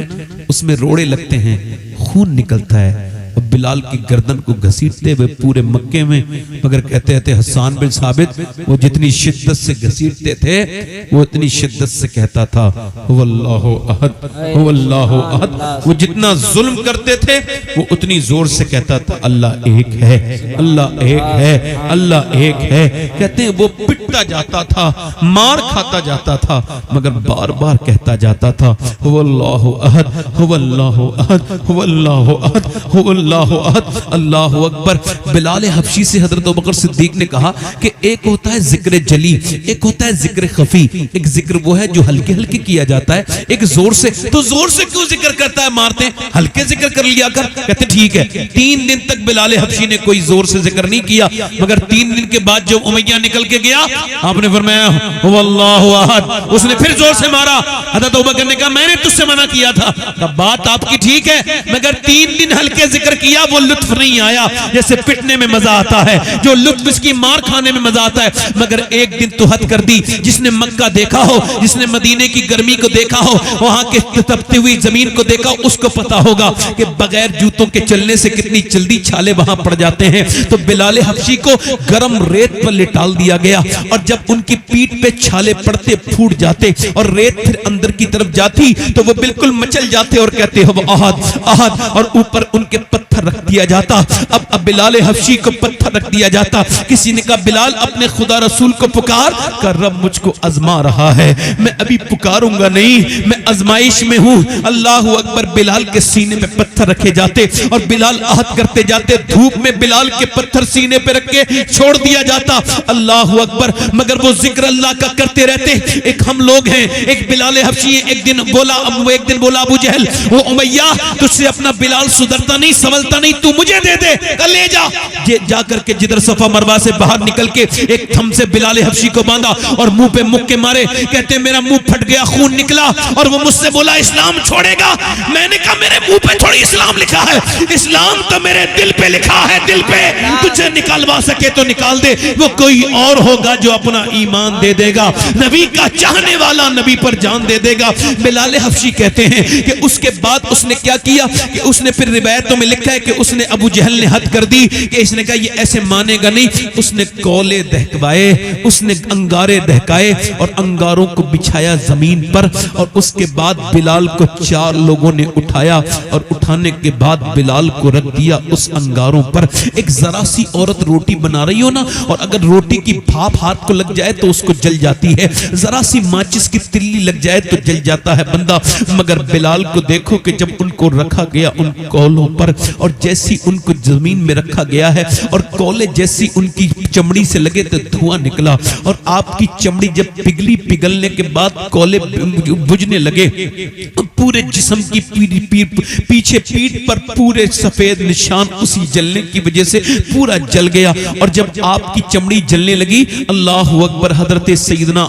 اس میں روڑے لگتے ہیں, خون نکلتا ہے, اور بلال کی گردن کو گھسیٹتے ہوئے پورے مکے میں, مگر کہتے تھے حسان بن ثابت وہ جتنی شدت سے گھسیٹتے تھے وہ اتنی شدت سے کہتا تھا هو اللہ احد هو اللہ احد. وہ جتنا ظلم کرتے تھے وہ اتنی زور سے کہتا تھا اللہ ایک ہے, اللہ ایک ہے, اللہ ایک ہے. کہتے ہیں وہ پٹتا جاتا تھا, مار کھاتا جاتا تھا, مگر بار بار کہتا جاتا تھا هو اللہ احد هو اللہ احد هو اللہ احد هو اللہ احد, اللہ اکبر. بلال حبشی سے حضرت ابوبکر صدیق نے کہا کہ ایک ہوتا ہے ذکر جلی, ایک ہوتا ہے ذکر خفی. ایک ذکر وہ ہے جو ہلکے ہلکے کیا جاتا ہے, ایک زور سے. تو زور سے کیوں ذکر کرتا ہے, مارتے ہلکے ذکر کر لیا کر. کہتے ٹھیک ہے. 3 دن تک بلال حبشی نے کوئی زور سے ذکر نہیں کیا, مگر 3 دن کے بعد جب امیہ نکل کے گیا آپ نے فرمایا هو اللہ احد, اس نے پھر زور سے مارا. حضرت ابوبکر نے کہا میں نے تجھ سے منع کیا تھا. بات آپ کی ٹھیک ہے, مگر 3 دن ہلکے ذکر کیا وہ لطف نہیں آیا. جیسے پٹنے میں مزہ آتا ہے, جو لطف اس کی مار کھانے میں مزہ آتا ہے, مگر ایک دن تو حد کر دی. جس نے مکہ دیکھا ہو, جس نے مدینے کی گرمی کو دیکھا ہو, وہاں کے تپتی ہوئی زمین کو دیکھا ہو, اس کو پتا ہوگا کہ بغیر جوتوں کے چلنے سے کتنی جلدی چھالے وہاں پڑ جاتے ہیں. تو بلال حبشی کو گرم ریت پر لٹال دیا گیا, اور جب ان کی پیٹ پہ چھالے پڑتے پھوٹ جاتے اور ریت پھر اندر کی طرف جاتی تو وہ بالکل مچل جاتے اور کہتے ہو احد احد, اور اوپر ان کے پتھر رکھ دیا جاتا. اب بلال حبشی کو پتھر رکھ دیا جاتا. کسی نے کہا بلال اپنے خدا رسول کو پکار کر, رب مجھ کو آزما رہا ہے, میں ابھی پکاروں گا نہیں, میں آزمائش میں ہوں. اللہ اکبر. بلال کے سینے پہ پتھر رکھے جاتے اور بلال عہد کرتے جاتے. دھوپ میں بلال کے پتھر سینے پہ رکھ کے چھوڑ دیا جاتا. اللہ اکبر. مگر وہ ذکر اللہ کا کرتے رہتے. ایک ہم لوگ ہیں, ایک بلال حبشی. ایک دن بولا ابو جہل, وہ امیہ تجھ سے اپنا بلال سدھرتا نہیں, سنبھلتا پتہ نہیں تو مجھے دے دے، لے جا۔ جا کر کے جدر صفا مروہ سے باہر نکل کے ایک تھم سے بلال حبشی کو باندھا اور منہ پہ مکے مارے، کہتے میرا منہ پھٹ گیا، خون نکلا، اور وہ مجھ سے بولا اسلام چھوڑے گا؟ میں نے کہا میرے منہ پہ تھوڑی اسلام لکھا ہے، اسلام تو میرے دل پہ لکھا ہے، دل پہ۔ تجھے نکالوا سکے تو نکال دے، وہ کوئی اور ہوگا جو اپنا ایمان دے دے گا، نبی کا چاہنے والا نبی پر جان دے دے گا۔ بلال حبشی کہتے ہیں کہ اس کے بعد اس نے کیا کیا کہ اس نے پھر روایتوں میں لکھا ہے کہ اس نے ابو جہل نے حد کر دی کہ اس نے کہا یہ ایسے مانے گا نہیں، اس نے کولے دہکوائے، اس نے انگارے دہکائے اور انگاروں کو بچھایا زمین پر، اور اس کے بعد بلال کو 4 لوگوں نے اٹھایا، اور اٹھانے کے بعد بلال کو رکھ دیا اس انگاروں پر۔ ایک ذرا سی عورت روٹی بنا رہی ہو نا، اور اگر روٹی کی بھاپ ہاتھ کو لگ جائے تو اس کو جل جاتی ہے، ذرا سی ماچس کی تلی لگ جائے تو جل جاتا ہے بندہ، مگر بلال کو دیکھو کہ جب ان کو رکھا گیا ان کولوں پر، اور جیسی ان کو زمین میں رکھا گیا ہے اور کولے جیسی ان کی چمڑی سے لگے تو دھواں نکلا، اور آپ کی چمڑی جب پگھلی، پگھلنے کے بعد کولے بجھنے لگے، پورے جسم کی پیچھے پیٹھ پر پورے سفید نشان اسی جلنے کی وجہ سے پورا جل گیا۔ اور جب آپ کی چمڑی جلنے لگی، اللہ اکبر، حضرت سیدنا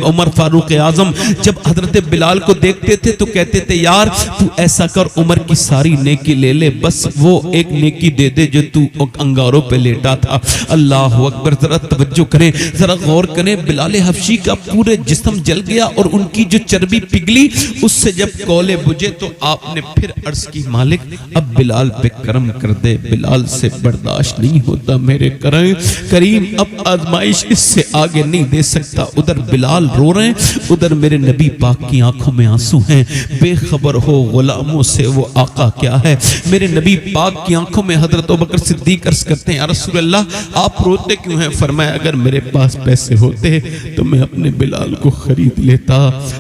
عمر فاروق اعظم جب حضرت بلال کو دیکھتے تھے تو کہتے تھے یار تو ایسا کر، عمر کی ساری نیکی لے لے، بس وہ ایک نیکی دے دے جو تو انگاروں پہ لیٹا تھا۔ اللہ اکبر، ذرا توجہ کریں، ذرا غور کریں، بلال حبشی کا پورے جسم جل گیا اور ان کی جو چربی پگھلی اس سے جب کولے بجھے تو آپ نے پھر عرض کی مالک اب بلال پہ کرم کر دے، بلال سے برداشت نہیں ہوتا میرے کریم، اب آزمائش اس سے آگے نہیں دے سکتا۔ ادھر بلال رو رہے ہیں، ادھر میرے نبی پاک کی آنکھوں میں آنسو ہیں، بے خبر ہو غلاموں سے وہ آقا کیا ہے۔ میرے نبی پاک کی آنکھوں میں حضرت ابوبکر صدیق عرض کرتے ہیں یا رسول اللہ آپ روتے کیوں ہیں؟ فرمایا اگر میرے پاس پیسے ہوتے تو میں اپنے بلال کو خرید لیتا،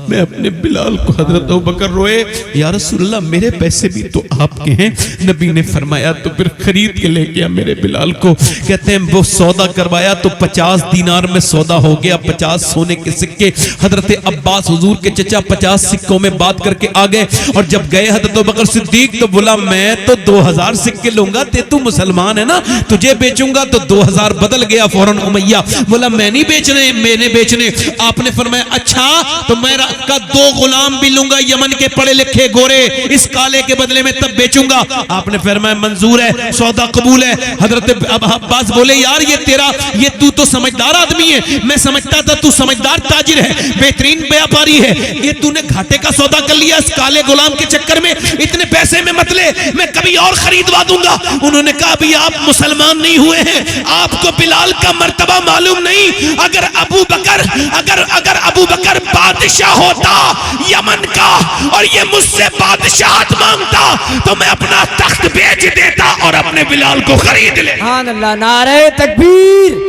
میں اپنے بلال کو۔ حضرت ابوبکر روئے، یا رسول اللہ میرے پیسے بھی تو آپ کے ہیں۔ نبی نے فرمایا تو پھر خرید کے لے گیا میرے بلال کو۔ کہتے ہیں وہ سودا کروایا تو 50 دینار میں سودا ہو گیا، 50 سونے کے سکے۔ حضرت عباس حضور کے چچا 50 سکوں میں بات کر کے آ گئے، اور جب گئے حضرت ابوبکر صدیق تو بولا میں تو 2000 سکے لوں گا، تو مسلمان ہے نا، تجھے بیچوں گا تو 2000 بدل گیا فوراً امیہ، بولا میں نہیں بیچنے، میں نے بیچنے۔ آپ نے فرمایا اچھا تو میں 2 غلام بھی لوں گا یمن کے پڑھے لکھے گورے، اس کالے کے بدلے میں تب بیچوں گا۔ آپ نے فرمایا منظور ہے، سودا قبول ہے۔ حضرت عباس بولے یار یہ تو سمجھدار آدمی ہے، میں سمجھتا تھا تو سمجھدار تاجر ہے، بہترین بیاپاری ہے، یہ تو نے گھاٹے کا سودا کر لیا اس کالے غلام کے چکر میں، اتنے پیسے میں مت لے، میں کبھی اور خریدوا دوں گا۔ انہوں نے کہا ابھی آپ مسلمان نہیں ہوئے ہیں، آپ کو بلال کا مرتبہ معلوم نہیں۔ اگر ابو بکر بادشاہ ہوتا یمن کا اور یہ مجھ سے بادشاہت مانگتا تو میں اپنا تخت بیچ دیتا اور اپنے بلال کو خرید لے۔ سبحان اللہ، نعرہ تکبیر،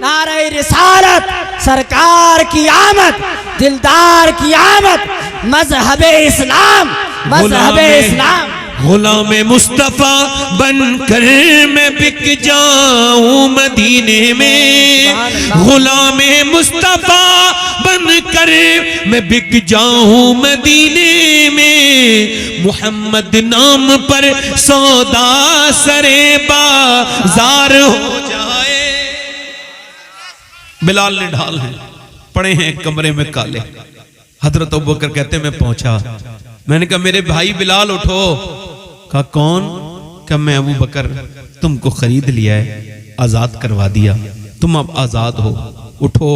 نعرہ رسالت، سرکار کی آمد، دلدار کی آمد، مذہب اسلام، مذہب اسلام۔ غلام مصطفیٰ بن کر میں بک جاؤں مدینے میں، غلام مصطفیٰ بن کر میں بک جاؤں مدینے میں، محمد نام پر سودا سرے بازار ہو جائے۔ بلال نے ڈھال ہیں پڑے ہیں کمرے میں کالے۔ حضرت ابوبکر کہتے ہیں میں پہنچا، میں نے کہا میرے بھائی بلال اٹھو۔ کہا کون؟ کہ میں ابو بکر، تم کو خرید لیا ہے، آزاد کروا دیا، تم اب آزاد ہو، اٹھو۔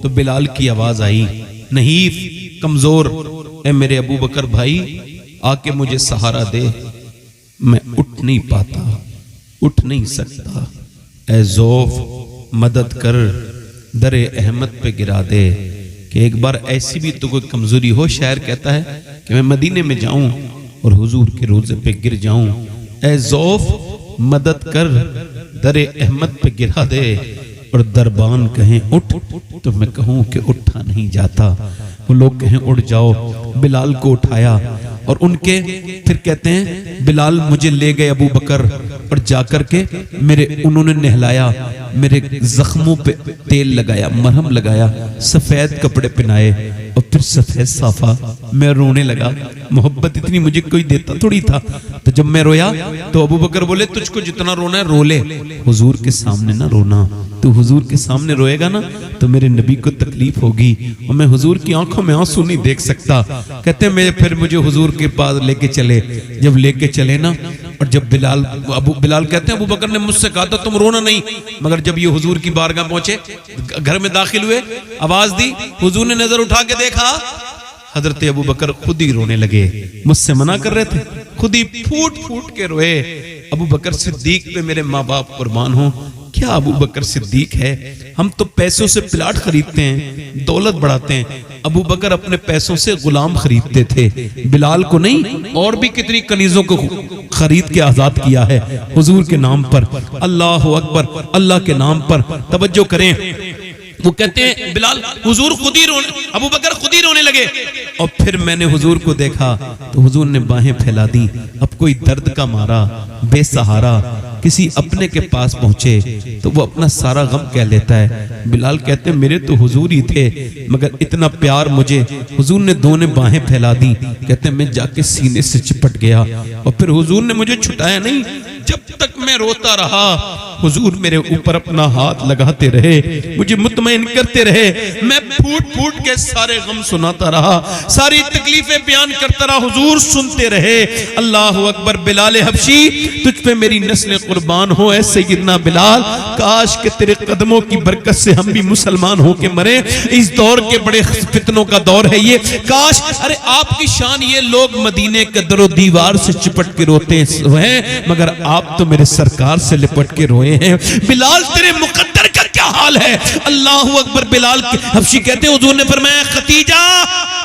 تو بلال کی آواز آئی نحیف کمزور، اے میرے ابو بکر بھائی آ کے مجھے سہارا دے، میں اٹھ نہیں پاتا، اٹھ نہیں سکتا، اے زوف مدد کر، در احمد پہ گرا دے۔ کہ ایک بار ایسی بھی تو کوئی کمزوری ہو، شاعر کہتا ہے کہ میں مدینے میں جاؤں اور حضور کے روزے پہ گر جاؤں، اے زوف مدد کر، در احمد پہ گرا دے، اور دربان کہیں اٹھ تو میں کہوں کہ اٹھا نہیں جاتا، وہ لوگ کہیں اٹھ جاؤ۔ بلال کو اٹھایا اور ان کے پھر کہتے ہیں بلال مجھے لے گئے ابو بکر، اور جا کر کے انہوں نے نہلایا، میرے زخموں پہ تیل لگایا، مرہم لگایا، سفید کپڑے پہنائے، اور پھر سفید صافا. میں رونے لگا. محبت اتنی مجھے کوئی دیتا تھوڑی تھا. تو جب میں رویا تو ابو بکر بولے تجھ کو جتنا رونا ہے رو لے, حضور کے سامنے نہ رونا. تو حضور کے سامنے روئے گا نا تو میرے نبی کو تکلیف ہوگی اور میں حضور کی آنکھوں میں آنسو نہیں دیکھ سکتا. کہتے ہیں پھر مجھے حضور کے پاس لے کے چلے. جب لے کے چلے نا, اور جب بلال کہتے ہیں ابو بکر نے مجھ سے کہا تھا تم رونا نہیں, مگر جب یہ حضور کی بارگاہ پہنچے, گھر میں داخل ہوئے, آواز دی, حضور نے نظر اٹھا کے دیکھا, حضرت ابو بکر خود ہی رونے لگے. مجھ سے منع کر رہے تھے, خود ہی پھوٹ پھوٹ کے روئے. ابو بکر صدیق پہ میرے ماں باپ قربان ہوں. کیا ابو بکر صدیق ہے. ہم تو پیسوں سے پلاٹ خریدتے ہیں, دولت بڑھاتے ہیں. ابو بکر اپنے پیسوں سے غلام خریدتے تھے, بلال کو نہیں, اور بھی کتنی کنیزوں کو خرید کے آزاد کیا ہے حضور کے نام پر. اللہ اکبر, اللہ کے نام پر. توجہ کریں, وہ کہتے ہیں بلال حضور خود ہی رونے, ابو بکر خود ہی رونے لگے. اور پھر میں نے حضور کو دیکھا تو حضور نے باہیں پھیلا دی. اب کوئی درد کا مارا, بے سہارا کسی اپنے کے پاس پہنچے تو وہ اپنا سارا غم کہہ لیتا ہے. بلال کہتے ہیں میرے تو حضور ہی تھے, مگر اتنا پیار مجھے حضور نے دونوں باہیں پھیلا دی. کہتے ہیں میں جا کے سینے سے چپٹ گیا, اور پھر حضور نے مجھے چھٹایا نہیں. جب تک میں روتا رہا حضور میرے اوپر اپنا ہاتھ لگاتے رہے, مجھے مطمئن کرتے رہے. میں پھوٹ پھوٹ کے سارے غم سناتا رہا, ساری تکلیفیں بیان کرتا رہا, حضور سنتے رہے. اللہ اکبر. بلال حبشی تجھ پہ میری نسل قربان ہو اے سیدنا بلال. کاش کہ تیرے قدموں کی برکت سے ہم بھی مسلمان ہو کے مرے. اس دور کے بڑے فتنوں کا دور ہے یہ. کاش, ارے آپ کی شان یہ لوگ مدینے کے در و دیوار سے چپٹ کے روتے ہیں, مگر آپ تو میرے سرکار سے لپٹ کے روئے ہیں. بلال تیرے مقدر کا کیا حال ہے. اللہ اکبر. بلال حبشی کہتے ہیں حضور نے فرمایا ختیجہ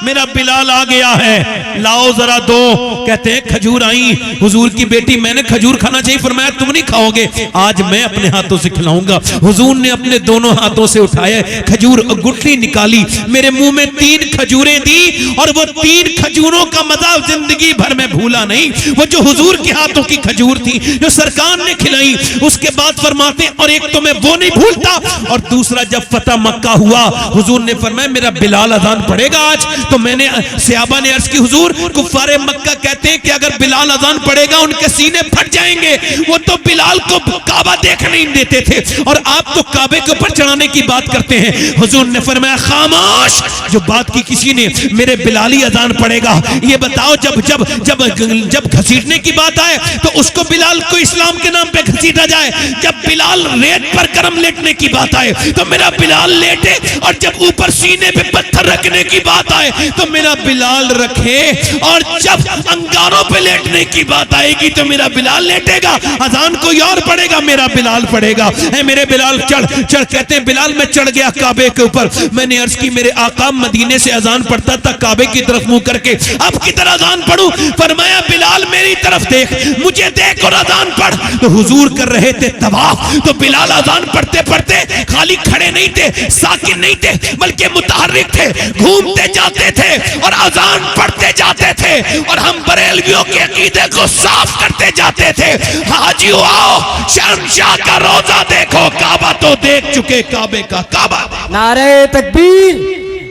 میرا بلال آ گیا ہے, لاؤ ذرا دو. کہتے ہیں کھجور آئیں. حضور کی بیٹی میں نے کھجور کھانا چاہیے, فرمایا تم نہیں کھاؤ گے, آج میں اپنے ہاتھوں سے کھلاؤں گا. حضور نے اپنے دونوں ہاتھوں سے اٹھایا, کھجور گٹلی نکالی, میرے منہ میں 3 کھجوریں دی, اور وہ 3 کھجوروں کا مزہ زندگی بھر میں بھولا نہیں. وہ جو حضور کے ہاتھوں کی کھجور تھی جو سرکار نے کھلائی. اس کے بعد فرماتے ہیں اور ایک تو میں وہ نہیں بھولتا, اور دوسرا جب فتح مکہ ہوا حضور نے فرمایا میرا بلال اذان پڑھے گا آج. تو میں نے صحابہ نے عرض کی حضور کفار مکہ کہتے ہیں کہ اگر بلال اذان پڑھے گا ان کے سینے پھٹ جائیں گے. وہ تو بلال کو کعبہ دیکھ نہیں دیتے تھے, اور آپ تو کعبے کے اوپر چڑھانے کی بات کرتے ہیں. حضور نے فرمایا خاموش, جو بات کی کسی نے, میرے بلالی اذان پڑھے گا. یہ بتاؤ جب جب جب جب گھسیٹنے کی بات آئے تو اس کو بلال کو اسلام کے نام پہ گھسیٹا جائے. جب بلال ریت پر کرم لیٹنے کی بات آئے تو میرا بلال لیٹے, اور جب اوپر سینے پہ پتھر رکھنے کی بات آئے تو میرا بلال رکھے, اور جب انگاروں پہ لیٹنے کی بات آئے گی تو میرا بلال لیٹے گا. اذان کوئی اور پڑھے گا, میرا بلال پڑھے گا. اے میرے بلال چڑھ چڑھ. کہتے ہیں بلال میں چڑھ گیا کعبے کے اوپر. میں نے عرض کی میرے آقا مدینے سے اذان پڑھتا تھا کعبے کی طرف منہ کر کے, اب کی طرح اذان پڑھوں. فرمایا بلال میری طرف دیکھ, مجھے دیکھ اور اذان پڑھ. تو حضور کر رہے تھے طواف, تو بلال اذان پڑھتے پڑھتے خالی کھڑے نہیں تھے, ساکن نہیں تھے, بلکہ متحرک تھے, گھومتے جاتے تھے اور اذان پڑھتے جاتے تھے. اور ہم بریلویوں کے عقیدے کو صاف کرتے جاتے تھے. حاجیو آؤ شرمشاہ کا روزہ دیکھو, کعبہ تو دیکھ چکے, کعبے کا کعبہ. نعرہ تکبیر,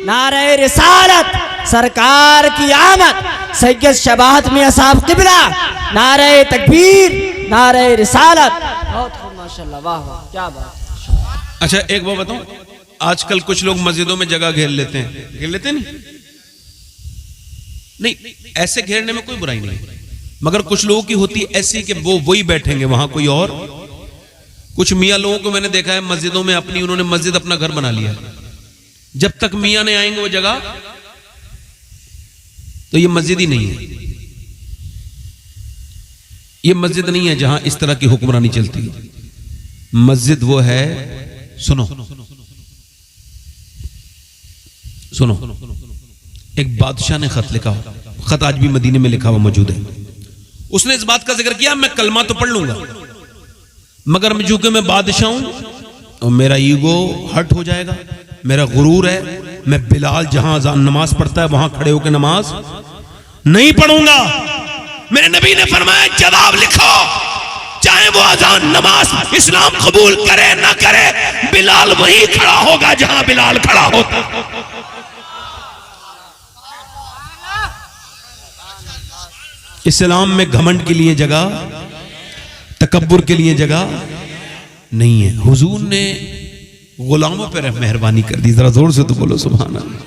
نعرہ رسالت, سرکار کی آمد, سید شباہت میں اصحاب قبلہ. نعرہ تکبیر, نعرہ رسالت. بہت خوب ماشاءاللہ, واہ واہ کیا بات. اچھا ایک بات بتاؤں, آج کل کچھ لوگ مسجدوں میں جگہ گھیر لیتے ہیں, گھیر لیتے نہیں, ایسے گھیرنے میں کوئی برائی نہیں, مگر کچھ لوگوں کی ہوتی ایسی کہ وہ وہی بیٹھیں گے وہاں کوئی اور. کچھ میاں لوگوں کو میں نے دیکھا ہے مسجدوں میں اپنی, انہوں نے مسجد اپنا گھر بنا لیا. جب تک میاں نے آئیں گے وہ جگہ تو یہ مسجد ہی نہیں ہے, یہ مسجد نہیں ہے جہاں اس طرح کی حکمرانی چلتی. مسجد وہ ہے, سنو سنو, ایک بادشاہ نے خط لکھا, خط آج بھی مدینے میں لکھا ہوا موجود ہے. اس نے اس بات کا ذکر کیا میں کلمہ تو پڑھ لوں گا, مگر چونکہ میں بادشاہ ہوں اور میرا ایگو ہٹ ہو جائے گا, میرا غرور ہے, میں بلال جہاں نماز پڑھتا ہے وہاں کھڑے ہو کے نماز نہیں پڑھوں گا. میرے نبی نے فرمایا جواب لکھو, چاہے وہ اذان نماز اسلام قبول کرے نہ کرے, بلال وہیں کھڑا ہوگا جہاں بلال کھڑا ہوتا. اسلام میں گھمنڈ کے لیے جگہ، تکبر کے لیے جگہ نہیں ہے۔ حضور نے غلاموں پر مہربانی کر دی، ذرا زور سے تو بولو سبحان اللہ۔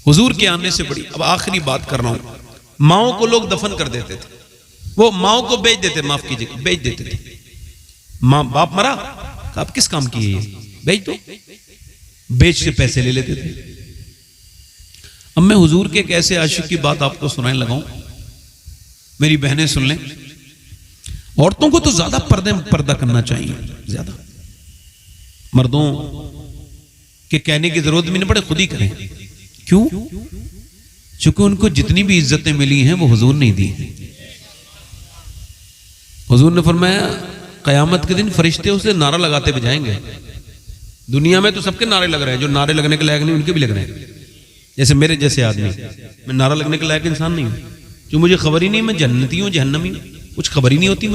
حضور کے آنے سے بڑی، اب آخری بات کر رہا ہوں، ماؤں کو لوگ دفن کر دیتے تھے، وہ ماؤں کو بیچ دیتے، معاف کیجیے بیچ دیتے تھے۔ ماں باپ مرا، آپ کس کام کی ہے یہ، بیچ دو، بیچ سے پیسے لے لیتے تھے۔ اب میں حضور کے ایک ایسے عاشق کی بات آپ کو سنانے لگا ہوں، میری بہنیں سن لیں۔ عورتوں کو تو زیادہ پردہ کرنا چاہیے، زیادہ، مردوں کے کہنے کی ضرورت بھی نہیں پڑے، خود ہی کریں۔ کیوں؟ چونکہ ان کو جتنی بھی عزتیں ملی ہیں وہ حضور نہیں دی۔ حضور نے فرمایا قیامت کے دن فرشتے اسے نعرہ لگاتے ہوئے جائیں گے۔ دنیا میں تو سب کے نعرے لگ رہے ہیں، جو نعرے لگنے کے لائق نہیں ان کے بھی لگ رہے ہیں۔ جیسے میرے جیسے آدمی، میں نعرہ لگنے کے لائق انسان نہیں ہوں، جو مجھے خبر ہی نہیں میں جنتی ہوں جہنمی ہوں، کچھ خبر ہی نہیں ہوتی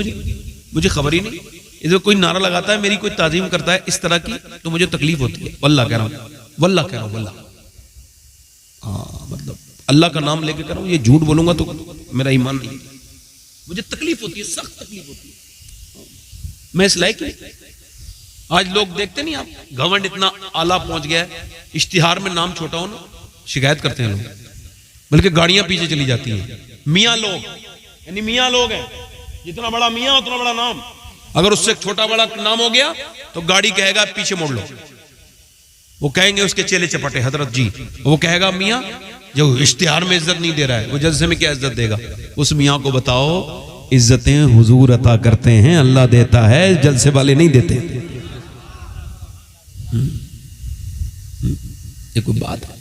مجھے خبر ہی نہیں۔ ادھر کوئی نعرہ لگاتا ہے، میری کوئی تعظیم کرتا ہے اس طرح کی، تو مجھے تکلیف ہوتی ہے۔ واللہ کہہ رہا ہوں، واللہ کہہ رہا ہوں، واللہ، مطلب اللہ کا نام لے کے کہہ رہا ہوں، یہ جھوٹ بولوں گا تو میرا ایمان نہیں، مجھے تکلیف ہوتی ہے، سخت تکلیف ہوتی ہے، میں اس لائق نہیں۔ آج لوگ دیکھتے نہیں آپ، گھمنڈ اتنا اعلیٰ پہنچ گیا ہے، اشتہار میں نام چھوٹا ہو نا شکایت کرتے ہیں لوگ، بلکہ گاڑیاں پیچھے چلی جاتی ہیں۔ میاں لوگ، یعنی میاں لوگ ہیں، جتنا بڑا میاں اتنا بڑا نام، اگر اس سے چھوٹا بڑا نام ہو گیا تو گاڑی کہے گا پیچھے موڑ لو۔ وہ کہیں گے اس کے چیلے چپٹے حضرت جی، وہ کہے گا میاں جو اشتہار میں عزت نہیں دے رہا ہے وہ جلسے میں کیا عزت دے گا؟ اس میاں کو بتاؤ عزتیں حضور عطا کرتے ہیں، اللہ دیتا ہے، جلسے والے نہیں دیتے۔ یہ کوئی بات ہے؟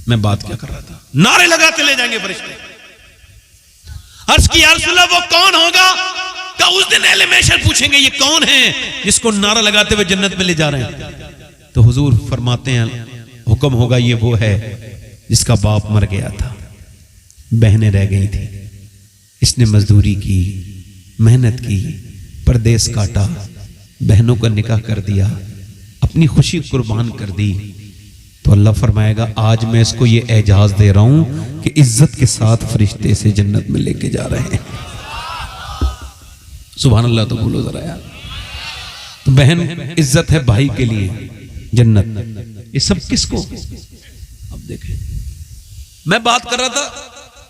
میں بات کیا کر رہا تھا؟ نعرے لگاتے لے جائیں گے فرشتے۔ عرض کی یا رسول اللہ وہ کون ہوگا؟ کہ اس دن اہل محشر پوچھیں گے یہ کون ہے جس کو نعرہ لگاتے ہوئے جنت میں لے جا رہے ہیں؟ تو حضور فرماتے ہیں حکم ہوگا یہ وہ ہے جس کا باپ مر گیا تھا، بہنیں رہ گئی تھی، اس نے مزدوری کی، محنت کی، پردیس کاٹا، بہنوں کا نکاح کر دیا، اپنی خوشی قربان کر دی، تو اللہ فرمائے گا آج میں اس کو یہ اعزاز دے رہا ہوں کہ عزت کے ساتھ فرشتے سے جنت میں لے کے جا رہے ہیں۔ سبحان اللہ تو بولو ذرا یار۔ تو بہن عزت ہے بھائی کے لیے، جنت، یہ سب کس کو؟ اب دیکھیں، میں بات کر رہا تھا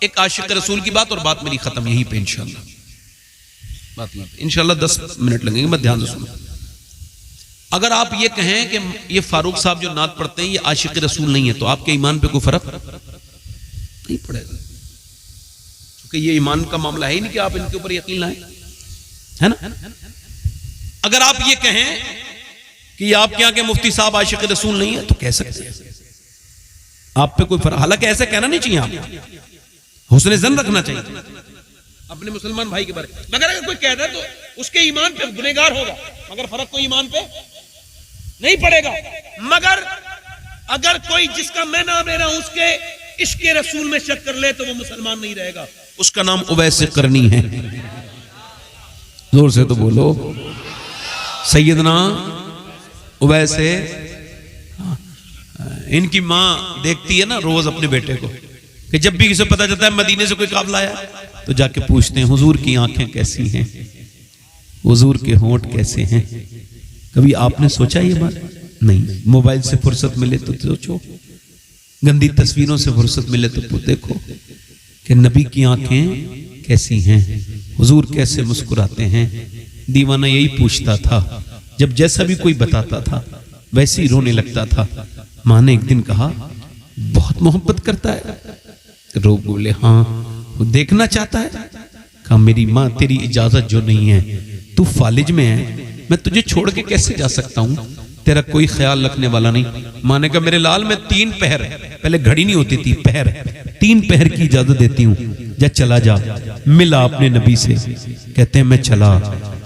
ایک عاشق رسول کی بات، اور بات میری ختم یہیں پہ انشاءاللہ، بات انشاءاللہ 10 منٹ لگیں گے، میں دھیان سے سنوں۔ اگر آپ یہ کہیں کہ یہ فاروق صاحب جو نعت پڑھتے ہیں یہ عاشق رسول نہیں ہے، تو آپ کے ایمان پہ کوئی فرق نہیں پڑے گا، کیونکہ یہ ایمان کا معاملہ ہے ہی نہیں کہ آپ ان کے اوپر یقین لائیں، ہے نا؟ اگر آپ یہ کہیں کہ یہ آپ کے یہاں کے مفتی صاحب عاشق رسول نہیں ہے تو کہہ سکتے ہیں، آپ پہ کوئی فرق، حالانکہ ایسا کہنا نہیں چاہیے، آپ حسن ظن رکھنا چاہیے اپنے مسلمان بھائی کے بارے میں، مگر اگر کوئی کہتا ہے تو اس کے ایمان پہ گنہگار ہوگا، مگر فرق کوئی ایمان پہ نہیں پڑے گا۔ مگر اگر کوئی جس کا میں نام لے رہا ہوں اس کے عشق رسول میں شک کر لے تو وہ مسلمان نہیں رہے گا، اس کا نام اویس قرنی ہے۔ زور سے تو بولو سیدنا اویس، ان کی ماں دیکھتی ہے نا روز اپنے بیٹے کو، کہ جب بھی اسے پتہ چلتا ہے مدینے سے کوئی قافلہ آیا تو جا کے پوچھتے ہیں حضور کی آنکھیں کیسی ہیں، حضور کے ہونٹ کیسے ہیں۔ کبھی آپ نے سوچا یہ بات؟ نہیں۔ موبائل سے فرصت ملے تو سوچو، گندی تصویروں سے فرصت ملے تو دیکھو کہ نبی کی آنکھیں کیسی ہیں، حضور کیسے مسکراتے ہیں۔ دیوانہ یہی پوچھتا تھا، جب جیسا بھی کوئی بتاتا تھا ویسے ہی رونے لگتا تھا۔ ماں نے ایک دن کہا بہت محبت کرتا ہے؟ رو بولے ہاں۔ وہ دیکھنا چاہتا ہے؟ کہا میری ماں تیری اجازت جو نہیں ہے، تو فالج میں ہے، میں تجھے چھوڑ کے کیسے جا سکتا ہوں، تیرا کوئی خیال رکھنے والا نہیں۔ ماں نے کہا میرے لال میں 3 پہر، پہلے گھڑی نہیں ہوتی تھی، پہر، 3 پہر کی اجازت دیتی ہوں، جا چلا جا ملا اپنے نبی سے۔ کہتے ہیں میں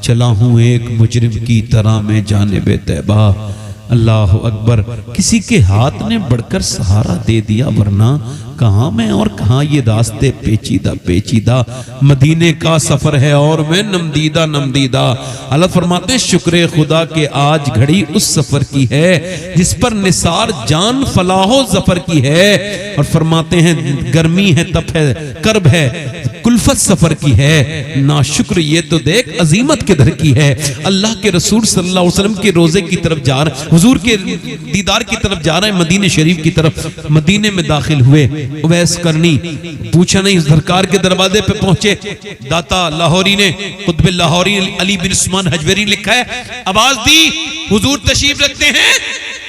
چلا ہوں ایک مجرم کی طرح میں جانب طیبہ، اللہ اکبر، کسی کے ہاتھ نے بڑھ کر سہارا دے دیا، ورنہ کہاں میں اور کہاں یہ راستے پیچیدہ پیچیدہ، مدینے کا سفر ہے اور میں نمدیدہ نمدیدہ۔ اللہ فرماتے ہیں شکر خدا کہ آج گھڑی اس سفر کی ہے جس پر نثار جان فلاح و ظفر کی ہے، اور فرماتے ہیں گرمی ہے، تپ ہے، کرب ہے، کلفت سفر کی ہے، ناشکر یہ تو دیکھ عظیمت کے در کی ہے۔ اللہ کے رسول صلی اللہ علیہ وسلم کے روزے کی طرف جا رہے ہیں، حضور کے دیدار کی طرف جا رہے ہیں، مدینہ شریف کی طرف۔ مدینے میں داخل ہوئے، اویس کرنی پوچھا نہیں، سرکار کے دروازے پہ پہنچے، داتا لاہوری نے، قطب لاہوری علی بن عثمان حجویری لکھا ہے، آواز دی حضور تشریف رکھتے ہیں۔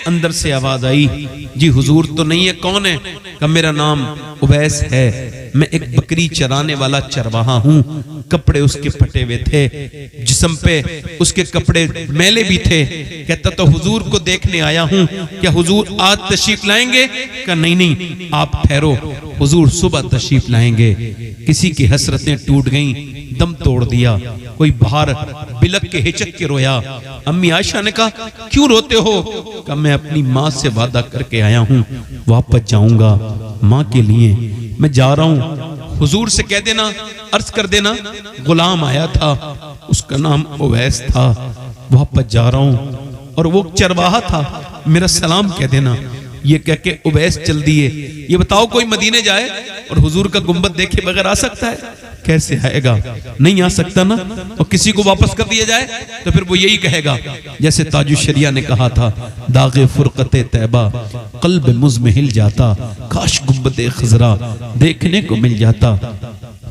اندر سے آواز آئی، جی حضور تو نہیں ہے، کون ہے؟ کہ میرا نام اویس ہے، میں ایک بکری چرانے والا چرواہا ہوں۔ کپڑے اس کے پھٹے ہوئے تھے، جسم پہ اس کے کپڑے میلے بھی تھے۔ کہتا تو حضور کو دیکھنے آیا ہوں، کیا حضور آج تشریف لائیں گے؟ کہ نہیں آپ ٹھہرو، حضور صبح تشریف لائیں گے۔ کسی کی حسرتیں ٹوٹ گئیں، دم توڑ دیا، کوئی باہر بلک کے ہچک کے رویا۔ امی عائشہ نے کہا کیوں روتے ہو؟ کہ میں اپنی ماں سے وعدہ کر کے آیا ہوں، واپس جاؤں گا ماں کے لیے، میں جا رہا ہوں۔ حضور سے کہہ دینا، عرض کر دینا غلام آیا تھا، اس کا نام اویس تھا، واپس جا رہا ہوں، اور وہ چرواہا تھا، میرا سلام کہہ دینا۔ یہ کہہ کے اویس چل دیے۔ یہ بتاؤ کوئی مدینے جائے اور حضور کا گنبد دیکھے بغیر آ سکتا ہے؟ کیسے آئے گا؟ نہیں آ سکتا نا۔ اور کسی کو واپس کر دیا جائے تو پھر وہ یہی کہے گا جیسے تاج الشریعہ نے کہا تھا، داغ فرقت طیبہ قلب مزمحل جاتا، کاش گنبد خضرا دیکھنے کو مل جاتا۔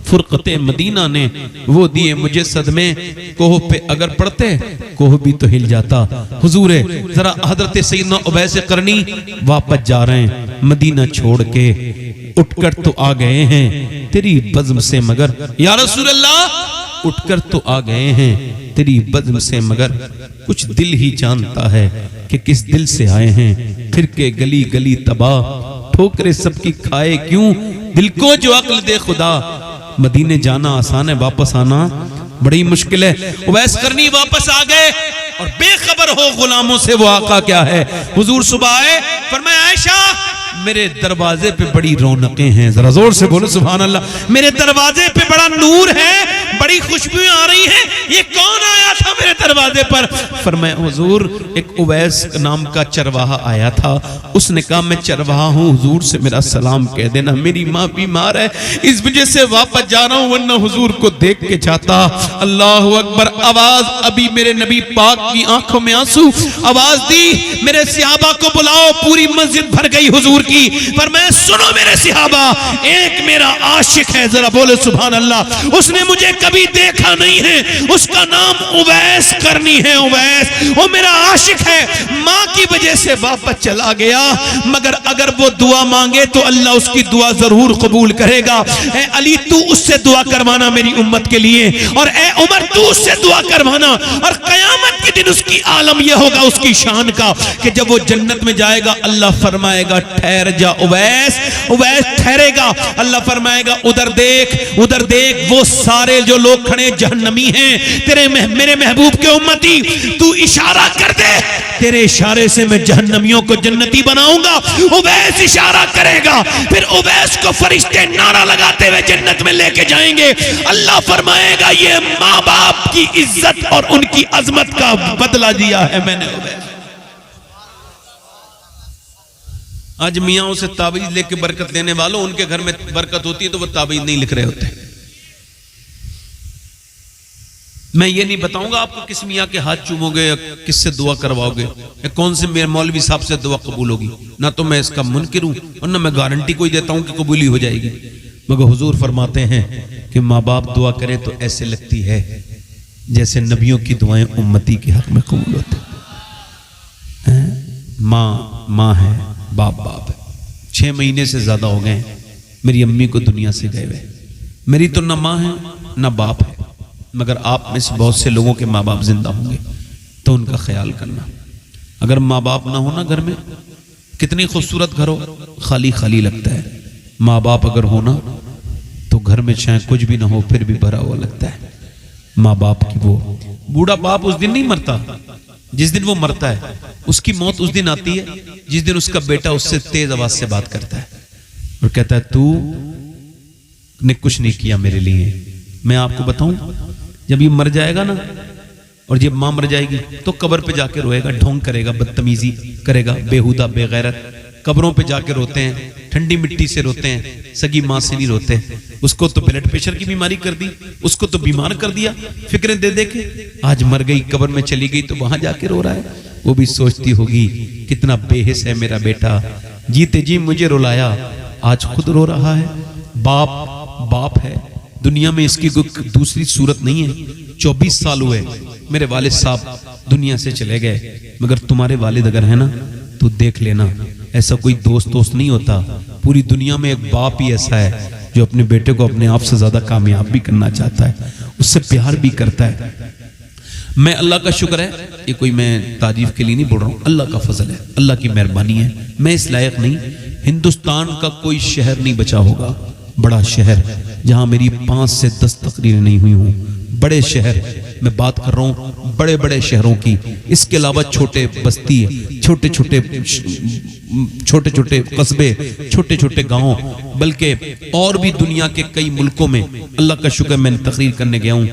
فرقت مدینہ نے وہ دیے مجھے صدمے، کوہ پہ اگر پڑتے کوہ بھی تو ہل جاتا۔ حضور ذرا حضرت سیدنا اویس قرنی واپس جا رہے ہیں مدینہ چھوڑ کے، اٹھ کر تو آ گئے ہیں تیری بزم سے مگر، یا رسول اللہ اٹھ کر تو آ گئے ہیں تیری بزم سے مگر، کچھ دل ہی جانتا ہے کہ کس دل سے آئے ہیں، پھر کے گلی گلی تباہ، ٹھوکرے سب کی کھائے کیوں، دل کو جو عقل دے خدا۔ مدینے جانا آسان ہے، واپس آنا بڑی مشکل ہے۔ اویس قرنی واپس آ گئے اور بے خبر ہو غلاموں سے وہ آقا کیا ہے۔ حضور صبح آئے، فرمایا عائشہ میرے دروازے پہ بڑی رونقیں ہیں، ذرا زور سے بولو سبحان اللہ، میرے دروازے پہ بڑا نور ہے، بڑی خوشبوئیں آ رہی ہیں، یہ کون آیا تھا میرے دروازے پر؟ فرمایا حضور ایک اویس نام کا چرواہا آیا تھا، اس نے کہا میں چرواہا ہوں، حضور سے میرا سلام کہہ دینا، میری ماں بیمار ہے اس وجہ سے واپس جا رہا ہوں، ورنہ حضور کو دیکھ کے جاتا۔ اللہ اکبر، آواز ابھی میرے نبی پاک کی آنکھوں میں آنسو، آواز دی میرے صحابہ کو بلاؤ، پوری مسجد بھر گئی حضور کی۔ فرمایا سنو میرے صحابہ، ایک میرا عاشق ہے، ذرا بولے سبحان اللہ، اس نے مجھے کبھی دیکھا نہیں ہے، اس کا نام اویس قرنی ہے، اویس وہ میرا عاشق ہے، ماں کی وجہ سے واپس چلا گیا، مگر اگر وہ دعا مانگے تو اللہ اس کی دعا ضرور قبول کرے گا۔ اے علی تو اس سے دعا کروانا میری امت کے لیے، اور اے عمر تو اس سے دعا کروانا، اور قیامت کے دن اس کی عالم یہ ہوگا اس کی شان کا کہ جب وہ جنت میں جائے گا اللہ فرمائے گا ٹھہر جا اویس، اویس ٹھہرے گا، اللہ فرمائے گا ادھر دیکھ ادھر دیکھ، وہ سارے جو لوگ کھڑے جہنمی ہیں، تیرے میرے محبوب کے امتی، تو اشارہ کر دے، تیرے اشارے سے میں جہنمیوں کو جنتی بناؤں گا۔ اویس اشارہ کرے گا، پھر اویس کو فرشتے نعرہ لگاتے ہوئے جنت میں لے کے جائیں گے۔ اللہ فرمائے گا یہ ماں باپ کی عزت اور ان کی عظمت کا بدلہ دیا ہے میں نے اویس۔ آج میاں سے تعویذ لے کے برکت لینے والوں، ان کے گھر میں برکت ہوتی ہے تو وہ تعویذ نہیں لکھ رہے ہوتے۔ میں یہ نہیں بتاؤں گا آپ کو کس میاں کے ہاتھ چومو گے یا کس سے دعا کرواؤ گے یا کون سے میرے مولوی صاحب سے دعا قبول ہوگی، نہ تو میں اس کا منکر ہوں اور نہ میں گارنٹی کوئی دیتا ہوں کہ قبولی ہو جائے گی، مگر حضور فرماتے ہیں کہ ماں باپ دعا کریں تو ایسے لگتی ہے جیسے نبیوں کی دعائیں امتی کے حق میں قبول ہوتے ہیں۔ ماں ہے، باپ ہے، 6 مہینے سے زیادہ ہو گئے میری امی کو دنیا سے گئے ہوئے، میری تو نہ ماں ہے نہ باپ ہے، مگر آپ میں سے بہت سے لوگوں کے ماں باپ زندہ ہوں گے تو ان کا خیال کرنا۔ اگر ماں باپ نہ ہونا گھر میں، کتنی خوبصورت گھر ہو خالی خالی لگتا ہے، ماں باپ اگر ہونا تو گھر میں چاہے کچھ بھی نہ ہو پھر بھی بھرا ہوا لگتا ہے۔ ماں باپ کی وہ بوڑھا باپ اس دن نہیں مرتا جس دن وہ مرتا ہے، اس کی موت اس دن آتی ہے جس دن اس کا بیٹا اس سے تیز آواز سے بات کرتا ہے اور کہتا ہے تو نے کچھ نہیں کیا میرے لیے. میں آپ کو بتاؤں جب یہ مر جائے گا نا اور جب ماں مر جائے گی تو قبر پہ جا کے روئے گا, ڈھونگ کرے گا, بدتمیزی کرے گا, بےہودہ بے غیرت. قبروں پہ جا کے روتے ہیں, ٹھنڈی مٹی سے روتے ہیں, سگی ماں سے نہیں روتے. اس کو تو بلڈ پریشر کی بیماری کر دی, اس کو تو بیمار کر دیا فکریں دے دے کے. آج مر گئی, قبر میں چلی گئی تو وہاں جا کے رو رہا ہے. وہ بھی سوچتی ہوگی کتنا بے حس ہے میرا بیٹا, جیتے جی مجھے رلایا, آج خود رو رہا ہے. باپ ہے, دنیا میں اس کی کوئی دوسری صورت نہیں ہے. 24 سال ہوئے میرے والد صاحب دنیا سے چلے گئے, مگر تمہارے والد اگر ہے نا تو دیکھ لینا ایسا کوئی دوست نہیں ہوتا. پوری دنیا میں ایک باپ ہی ایسا ہے جو اپنے بیٹے کو اپنے آپ سے زیادہ کامیاب بھی کرنا چاہتا ہے, اس سے پیار بھی کرتا ہے. میں اللہ کا شکر ہے, یہ کوئی میں تعریف کے لیے نہیں بول رہا ہوں, اللہ کا فضل ہے, اللہ کی مہربانی ہے. میں اس لائق نہیں, ہندوستان کا کوئی شہر نہیں بچا ہوگا, بڑا شہر جہاں میری 5 سے 10 تقریریں نہیں ہوئی ہوں. بڑے شہر میں بات کر رہا ہوں, بڑے بڑے شہروں کی. اس کے علاوہ چھوٹے بستی, چھوٹے چھوٹے قصبے, چھوٹے چھوٹے گاؤں, بلکہ اور بھی دنیا کے کئی ملکوں میں اللہ کا شکر میں تقریر کرنے گیا ہوں.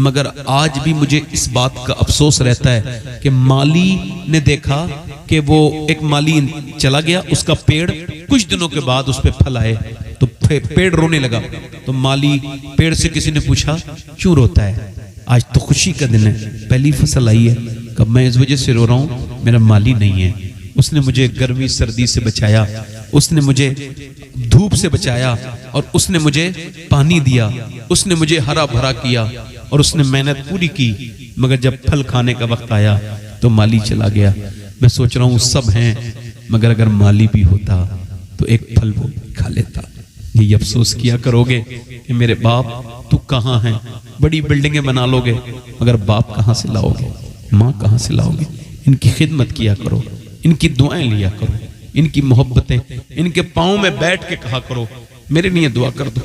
مگر آج بھی مجھے اس بات کا افسوس رہتا ہے کہ مالی نے دیکھا کہ وہ ایک مالی چلا گیا, اس کا پیڑ کچھ دنوں کے بعد اس پہ پھل آئے تو پیڑ رونے لگا. تو مالی پیڑ سے کسی نے پوچھا کیوں روتا ہے؟ آج تو خوشی کا دن ہے, پہلی فصل آئی ہے. کہ میں اس وجہ سے رو رہا ہوں, میرا مالی نہیں ہے, اس نے مجھے گرمی سردی سے بچایا, اس نے مجھے دھوپ سے بچایا, اور اس نے مجھے پانی دیا, اس نے مجھے ہرا بھرا کیا, اور اس نے محنت پوری کی. مگر جب پھل کھانے کا وقت آیا تو مالی چلا گیا. میں سوچ رہا ہوں سب ہیں, مگر اگر مالی بھی ہوتا تو ایک پھل وہ کھا لیتا. یہ افسوس کیا کرو گے کہ میرے باپ تو کہاں ہیں؟ بڑی بلڈنگیں بنا لو گے مگر باپ کہاں سے لاؤ گے, ماں کہاں سے لاؤ گے؟ ان کی خدمت کیا کرو, ان کی دعائیں لیا کرو, ان کی محبتیں ان کے پاؤں میں بیٹھ کے کہا کرو میرے لیے دعا کر دو.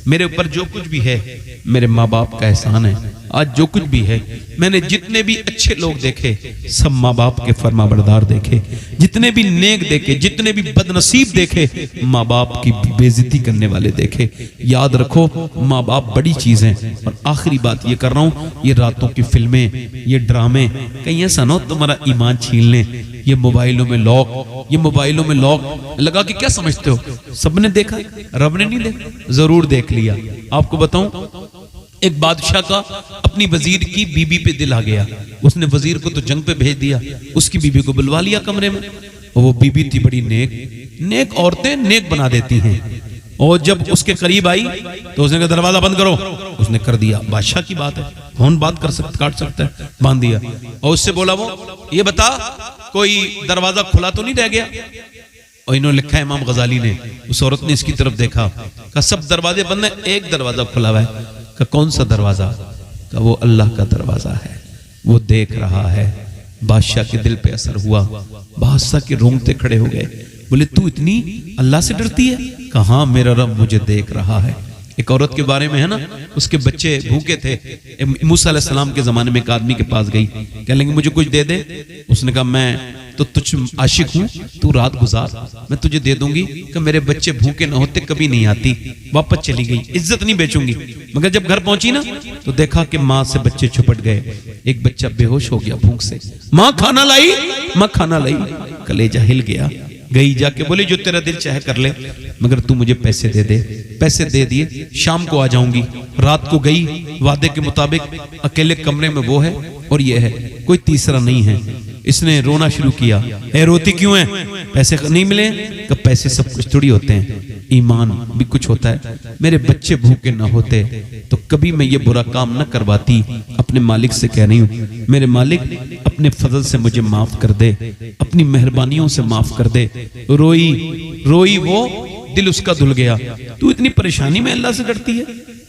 میرے اوپر جو کچھ بھی ہے میرے ماں باپ کا احسان ہے. آج جو کچھ بھی ہے, میں نے جتنے بھی اچھے لوگ دیکھے سب ماں باپ کے فرما بردار دیکھے, جتنے بھی نیک دیکھے, جتنے بھی بدنصیب دیکھے ماں باپ کی بے عزتی کرنے والے دیکھے. یاد رکھو ماں باپ بڑی چیز ہیں. اور آخری بات یہ کر رہا ہوں, یہ راتوں کی فلمیں, یہ ڈرامے, کہیں ایسا نہ ہو تمہارا ایمان چھین لیں. یہ موبائلوں میں لاک لگا کے کیا سمجھتے ہو سب نے دیکھا, رب نے نہیں دیکھا؟ ضرور دیکھ لیا. آپ کو بتاؤں, ایک بادشاہ کا اپنی وزیر کی بیوی پہ دل آ گیا. اس نے وزیر کو تو جنگ پہ بھیج دیا, اس کی بیوی کو بلوا لیا کمرے میں. اور وہ بیوی تھی بڑی نیک عورتیں نیک بنا دیتی ہیں. اور جب اس کے قریب آئی تو اس نے کہا دروازہ بند کرو. اس نے کر دیا. بادشاہ کی بات ہے, کون بات کاٹ سکتا ہے, باندھ دیا. اور اس سے بولا وہ یہ بتا کوئی دروازہ کھلا تو نہیں رہ گیا؟ اور انہوں نے لکھا ہے امام غزالی نے, اس عورت نے اس کی طرف دیکھا, کہا سب دروازے بند ہیں, ایک دروازہ کھلا ہوا ہے. کہا کون سا دروازہ؟ کہا وہ اللہ کا دروازہ ہے, وہ دیکھ رہا ہے. بادشاہ کے دل پہ اثر ہوا, بادشاہ کے رونگٹے کھڑے ہو گئے. بولے تو اتنی اللہ سے ڈرتی ہے؟ کہا ہاں میرا رب مجھے دیکھ رہا ہے. ایک عورت کے بارے میں ہے نا, اس کے بچے بھوکے تھے. موسیٰ علیہ السلام کے زمانے میں ایک آدمی کے پاس گئی, کہنے لگی مجھے کچھ دے دے. اس نے کہا میں تو تجھ عاشق ہوں, تو رات گزار, میں تجھے دے دوں گی. کہ میرے بچے بھوکے نہ ہوتے کبھی نہیں آتی. واپس چلی گئی, عزت نہیں بیچوں گی. مگر جب گھر پہنچی نا تو دیکھا کہ ماں سے بچے چھپٹ گئے. ایک بچہ بے ہوش ہو گیا بھوک سے. ماں کھانا لائی, کلیجہ ہل گیا. گئی جا کے بولی جو تیرا دل چاہے کر لے, مگر تو مجھے پیسے دے دے. پیسے دے دیے, شام کو آ جاؤں گی. رات کو گئی, وعدے کے مطابق اکیلے کمرے میں وہ ہے اور یہ ہے, کوئی تیسرا نہیں ہے. اس نے رونا شروع کیا. اے روتی کیوں ہے؟ پیسے نہیں ملے؟ کہ پیسے سب کچھ تھوڑی ہوتے ہیں, ایمان بھی کچھ ہوتا ہے. میرے بچے بھوکے نہ ہوتے تو کبھی میں یہ برا کام نہ کرواتی. اپنے مالک سے کہہ رہی ہوں, میرے مالک اپنے فضل سے مجھے معاف کر دے, اپنی مہربانیوں سے معاف کر دے. روئی وہ, دل اس کا دھل گیا. تو اتنی پریشانی میں اللہ سے ڈرتی ہے,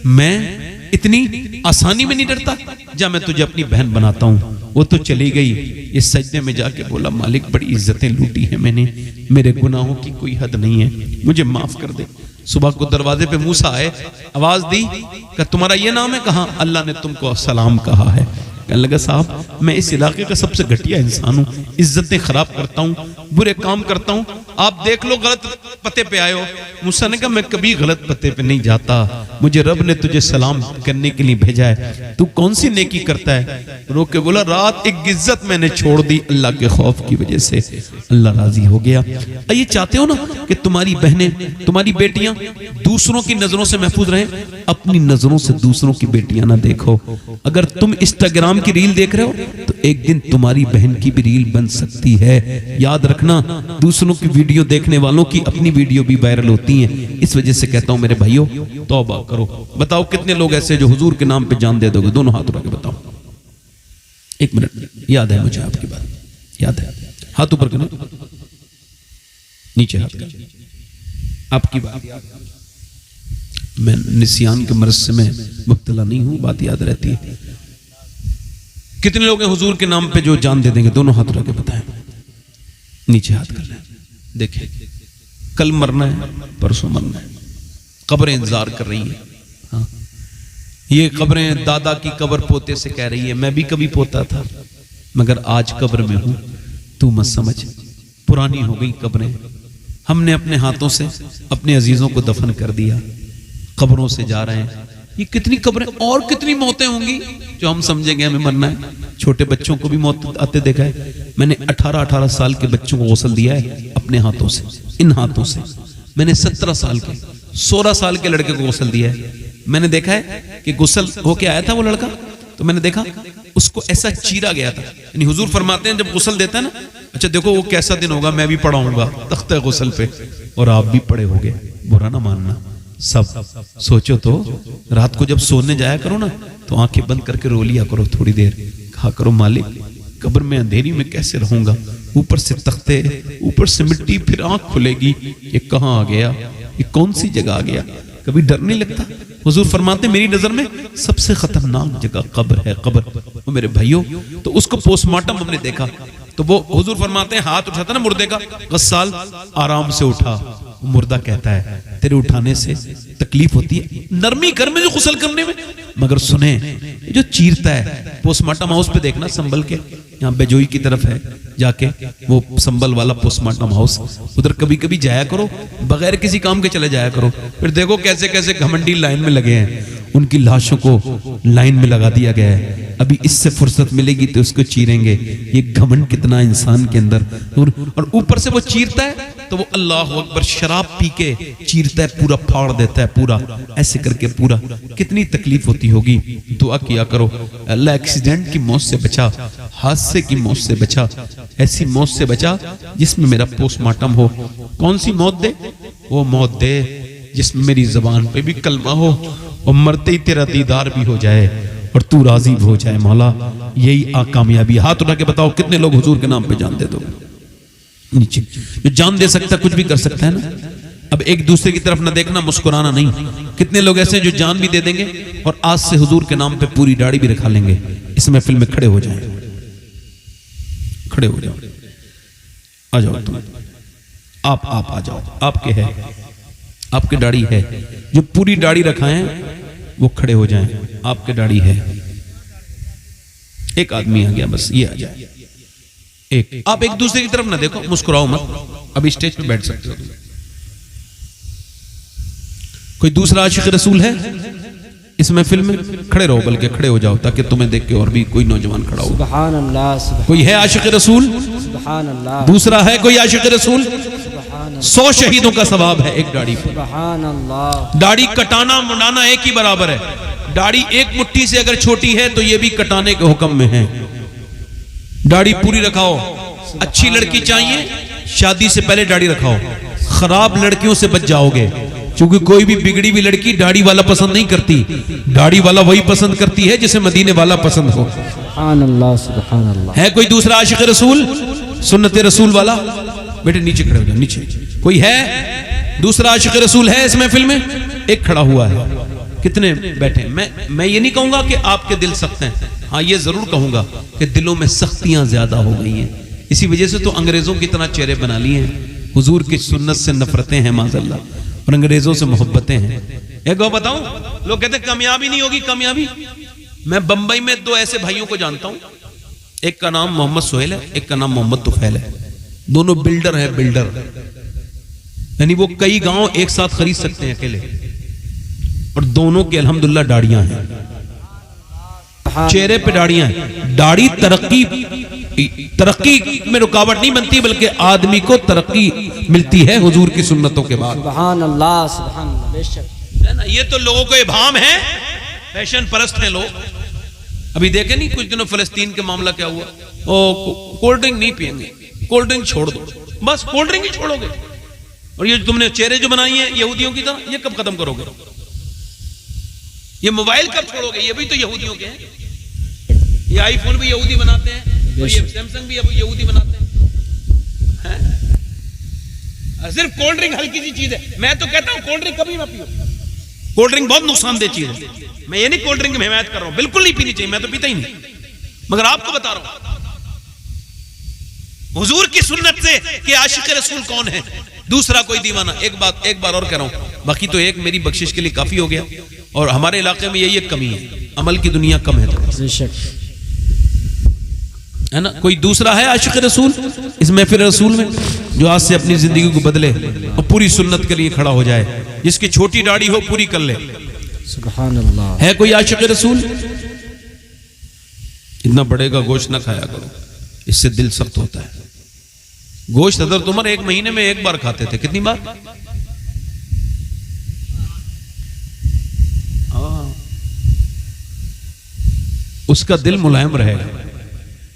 میں اتنی آسانی میں نہیں ڈرتا. جا میں تجھے اپنی بہن بناتا ہوں. وہ تو چلی گئی. یہ سجدے میں جا کے بولا مالک بڑی عزتیں لوٹی ہیں میں نے, میرے گناہوں کی کوئی حد نہیں ہے, مجھے معاف کر دے. صبح کو دروازے پہ موسیٰ آئے, آواز دی کہ تمہارا یہ نام ہے؟ کہا اللہ نے تم کو سلام کہا ہے. کہنے لگا صاحب میں اس علاقے کا سب سے گھٹیا انسان ہوں، عزتیں خراب کرتا ہوں، برے کام کرتا ہوں، آپ دیکھ لو غلط پتے پہ آئے ہو۔ موسیٰ نے کہا میں کبھی غلط پتے پہ نہیں جاتا، مجھے رب نے تجھے سلام کرنے کے لیے بھیجا ہے، تو کون سی نیکی کرتا ہے؟ رو کے بولا رات ایک عزت میں نے چھوڑ دی اللہ کے خوف کی وجہ سے، اللہ راضی ہو گیا۔ یہ چاہتے ہو نا کہ تمہاری بہنیں، تمہاری بیٹیاں دوسروں کی نظروں سے محفوظ رہیں، اپنی نظروں سے دوسروں کی بیٹیاں نہ دیکھو۔ اگر تم انسٹاگرام کی ریل دیکھ رہے ہو تو ایک دن تمہاری بہن کی بھی ریل بن سکتی ہے، یاد رکھنا۔ دوسروں کی ویڈیو دیکھنے والوں کی اپنی ویڈیو بھی وائرل ہوتی ہیں، اس وجہ سے کہتا ہوں میرے بھائیو توبہ کرو۔ بتاؤ کتنے لوگ ایسے جو حضور کے نام پہ جان دے دو گے؟ دونوں ہاتھ اٹھا کے بتاؤ۔ ایک منٹ، یاد ہے مجھے آپ کی بات، یاد ہے؟ ہاتھ اوپر کرنا، نیچے ہاتھ کرنا۔ آپ کی بات، میں نسیان کے مرض سے میں مبتلا نہیں ہوں، بات یاد رہتی ہے۔ کتنے لوگ ہیں حضور کے نام پہ جو جان دے دیں گے؟ دونوں ہاتھ اٹھا کے بتائیں، نیچے ہاتھ کر لیں۔ دیکھیں کل مرنا ہے، پرسوں مرنا ہے، قبریں انتظار کر رہی ہیں۔ ہاں یہ قبریں دادا کی قبر پوتے سے کہہ رہی ہے میں بھی کبھی پوتا تھا مگر آج قبر میں ہوں، تو مت سمجھ پرانی ہو گئی قبریں۔ ہم نے اپنے ہاتھوں سے اپنے عزیزوں کو دفن کر دیا، قبروں سے جا رہے ہیں۔ یہ کتنی قبریں اور کتنی موتیں ہوں گی جو ہم سمجھیں گے ہمیں مرنا ہے۔ چھوٹے بچوں کو بھی موت آتے دیکھا ہے، میں نے 18 سال کے بچوں کو غسل دیا ہے اپنے ہاتھوں سے، ان ہاتھوں سے۔ میں نے 17 سال کے 16 سال کے لڑکے کو غسل دیا ہے۔ میں نے دیکھا ہے کہ غسل ہو کے آیا تھا وہ لڑکا، تو میں نے دیکھا اس کو ایسا چیرا گیا تھا۔ یعنی حضور فرماتے ہیں جب غسل دیتا ہے نا، اچھا دیکھو وہ کیسا دن ہوگا، میں بھی پڑا ہوں گا تختہ غسل پہ اور آپ بھی پڑے ہوگے، برا نہ ماننا۔ سب سوچو تو رات کو جب سونے جایا کرو نا تو آنکھیں بند کر کے رو لیا کرو تھوڑی دیر، کہا کرو مالک قبر میں اندھیری میں کیسے رہوں گا، اوپر سے تختے، اوپر سے مٹی، پھر آنکھ کھلے گی یہ کہاں آ گیا، یہ کون سی جگہ آ گیا؟ کبھی ڈر نہیں لگتا؟ حضور فرماتے ہیں میری نظر میں سب سے خطرناک جگہ قبر ہے، قبر۔ وہ میرے بھائیوں تو اس کو پوسٹ مارٹم ہم نے دیکھا تو وہ حضور فرماتے ہیں ہاتھ اٹھاتا نا مردے کا، غسال آرام سے اٹھا، مردہ کہتا ہے تیرے اٹھانے سے تکلیف ہوتی ہے، نرمی کر میں جو غسل کرنے میں، مگر سنیں جو چیرتا ہے پوسٹ مارٹم ہاؤس پہ دیکھنا سنبل کے، یہاں بیجوئی کی طرف ہے جا کے وہ سنبل والا پوسٹ مارٹم ہاؤس، ادھر کبھی کبھی جایا کرو، بغیر کسی کام کے چلے جایا کرو، پھر دیکھو کیسے کیسے گھمنڈی لائن میں لگے ہیں، ان کی لاشوں کو لائن میں لگا دیا گیا ہے۔ ابھی اس سے فرصت ملے گی تو اس کو چیریں گے۔ یہ گھمنڈ کتنا انسان کے اندر، اور اوپر سے وہ چیرتا ہے تو وہ اللہ اکبر شراب پی کے چیرتا ہے، پورا پھاڑ دیتا ہے، پورا ایسے کر کے پورا۔ کتنی تکلیف ہوتی ہوگی؟ دعا کیا کرو اللہ ایکسیڈنٹ کی موت سے بچا، حادثے کی موت سے بچا، ایسی موت سے بچا جس میں میرا پوسٹ مارٹم ہو۔ کون سی موت دے؟ وہ موت دے جس میں میری زبان پہ بھی کلمہ ہو اور مرتے ہی تیرا دیدار بھی ہو جائے اور تو راضی ہو جائے مولا، یہی کامیابی۔ ہاتھ اٹھا کے بتاؤ کتنے لوگ حضور کے نام پہ جان دے دو؟ نیچے جو جان دے سکتا کچھ بھی کر سکتا ہے نا۔ اب ایک دوسرے کی طرف نہ دیکھنا، مسکرانا نہیں۔ کتنے لوگ ایسے ہیں جو جان بھی دے دیں گے اور آج سے حضور کے نام پہ پوری داڑھی بھی رکھا لیں گے؟ اس محفل میں کھڑے ہو جائیں، کھڑے ہو جاؤ، آ جاؤ تم، آپ آ جاؤ، آپ کے ہے، آپ کے داڑھی ہے، جو پوری داڑھی رکھائیں وہ کھڑے ہو جائیں، آپ کے داڑھی ہے۔ ایک آدمی آ گیا بس، یہ آ جائے ایک۔ آپ ایک دوسرے کی طرف نہ دیکھو، مسکراؤ مت، ابھی اسٹیج پہ بیٹھ سکتے ہو۔ کوئی دوسرا عاشق رسول ہے اس محفل میں؟ کھڑے رہو، بلکہ کھڑے ہو جاؤ تاکہ تمہیں دیکھ کے اور بھی کوئی نوجوان کھڑا ہو۔ سبحان اللہ، کوئی ہے عاشق رسول؟ سبحان اللہ، دوسرا ہے کوئی عاشق رسول؟ 100 شہیدوں کا ثواب ہے ایک داڑھی پہ۔ سبحان اللہ، داڑھی کٹانا منڈانا ایک ہی برابر ہے۔ داڑھی ایک مٹھی سے اگر چھوٹی ہے تو یہ بھی کٹانے کے حکم میں ہے۔ داڑھی پوری رکھاؤ۔ اچھی لڑکی چاہیے شادی سے پہلے داڑھی رکھاؤ، خراب لڑکیوں سے بچ جاؤ گے، کیونکہ کوئی بھی بگڑی ہوئی لڑکی داڑھی والا پسند نہیں کرتی، داڑھی والا وہی پسند کرتی ہے جسے مدینے والا پسند ہو۔ سبحان اللہ، سبحان اللہ۔ ہے کوئی دوسرا عاشق رسول، سنت رسول والا؟ بیٹے نیچے کھڑے ہو جاؤ، نیچے۔ کوئی ہے دوسرا عاشق رسول ہے اس محفل میں؟ ایک کھڑا ہوا ہے، کتنے بیٹھے؟ میں یہ نہیں کہوں گا کہ آپ کے دل سخت ہیں، ہاں یہ ضرور کہوں گا کہ دلوں میں سختیاں زیادہ ہو گئی ہیں، اسی وجہ سے تو انگریزوں کی طرح چہرے بنا لیے ہیں۔ حضور کی سنت سے نفرتیں ہیں معاذ اللہ، اور انگریزوں سے محبتیں ہیں۔ ایک بات بتاؤں، لوگ کہتے ہیں کامیابی نہیں ہوگی، کامیابی میں بمبئی میں 2 ایسے بھائیوں کو جانتا ہوں، ایک کا نام محمد سہیل ہے، ایک کا نام محمد طفیل ہے، دونوں بلڈر ہیں، بلڈر، یعنی وہ کئی گاؤں ایک ساتھ خرید سکتے ہیں اکیلے، اور دونوں کے الحمدللہ داڑیاں ہیں، چہرے پہ داڑیاں ہیں۔ داڑھی ترقی میں رکاوٹ نہیں بنتی، بلکہ آدمی کو ترقی ملتی ہے حضور کی سنتوں کے بعد۔ سبحان اللہ، سبحان اللہ، بے شک ہے نا، یہ تو لوگوں کو ابہام ہے، فیشن پرست ہیں لوگ۔ ابھی دیکھیں نہیں کچھ دنوں فلسطین کے معاملہ کیا ہوا، کولڈ ڈرنک نہیں پئیں گے، کولڈ ڈرنک چھوڑ دو، بس کولڈ ڈرنک ہی چھوڑو گے، اور یہ تم نے چہرے جو بنائی ہیں یہودیوں کی طرح، یہ کب ختم کرو گے؟ یہ موبائل کب چھوڑو گے؟ یہ بھی تو یہودیوں کے ہیں، یہ آئی فون بھی یہودی بناتے ہیں، اور یہ سیمسنگ بھی اب یہودی بناتے ہیں۔ صرف کولڈ ڈرنک ہلکی سی چیز ہے، میں تو کہتا ہوں کولڈ ڈرنک کبھی نہ پیو، کولڈ ڈرنک بہت نقصان دہ چیز ہے، میں یہ نہیں کولڈ ڈرنک کی حمایت کر رہا ہوں، بالکل نہیں پینی چاہیے، میں تو پیتا ہی نہیں، مگر آپ کو بتا رہا ہوں حضور کی سنت سے کہ عاشق رسول کون ہے، دوسرا کوئی دیوانہ۔ ایک بار اور کہہ رہا ہوں، باقی تو ایک میری بخشش کے لیے کافی ہو گیا، اور ہمارے علاقے میں یہی ایک کمی ہے، عمل کی دنیا کم ہے تھوڑا، بے شک ہے نا۔ کوئی دوسرا ہے عاشق رسول اس محفل رسول میں جو آج سے اپنی زندگی کو بدلے اور پوری سنت کے لیے کھڑا ہو جائے، جس کی چھوٹی داڑھی ہو پوری کر لے؟ سبحان اللہ۔ ہے کوئی عاشق رسول؟ اتنا بڑے کا گوشت نہ کھایا کرو، اس سے دل سخت ہوتا ہے۔ گوشت حضرت عمر 1 مہینے میں 1 بار کھاتے تھے، کتنی بار؟ اس کا دل ملائم رہے گا۔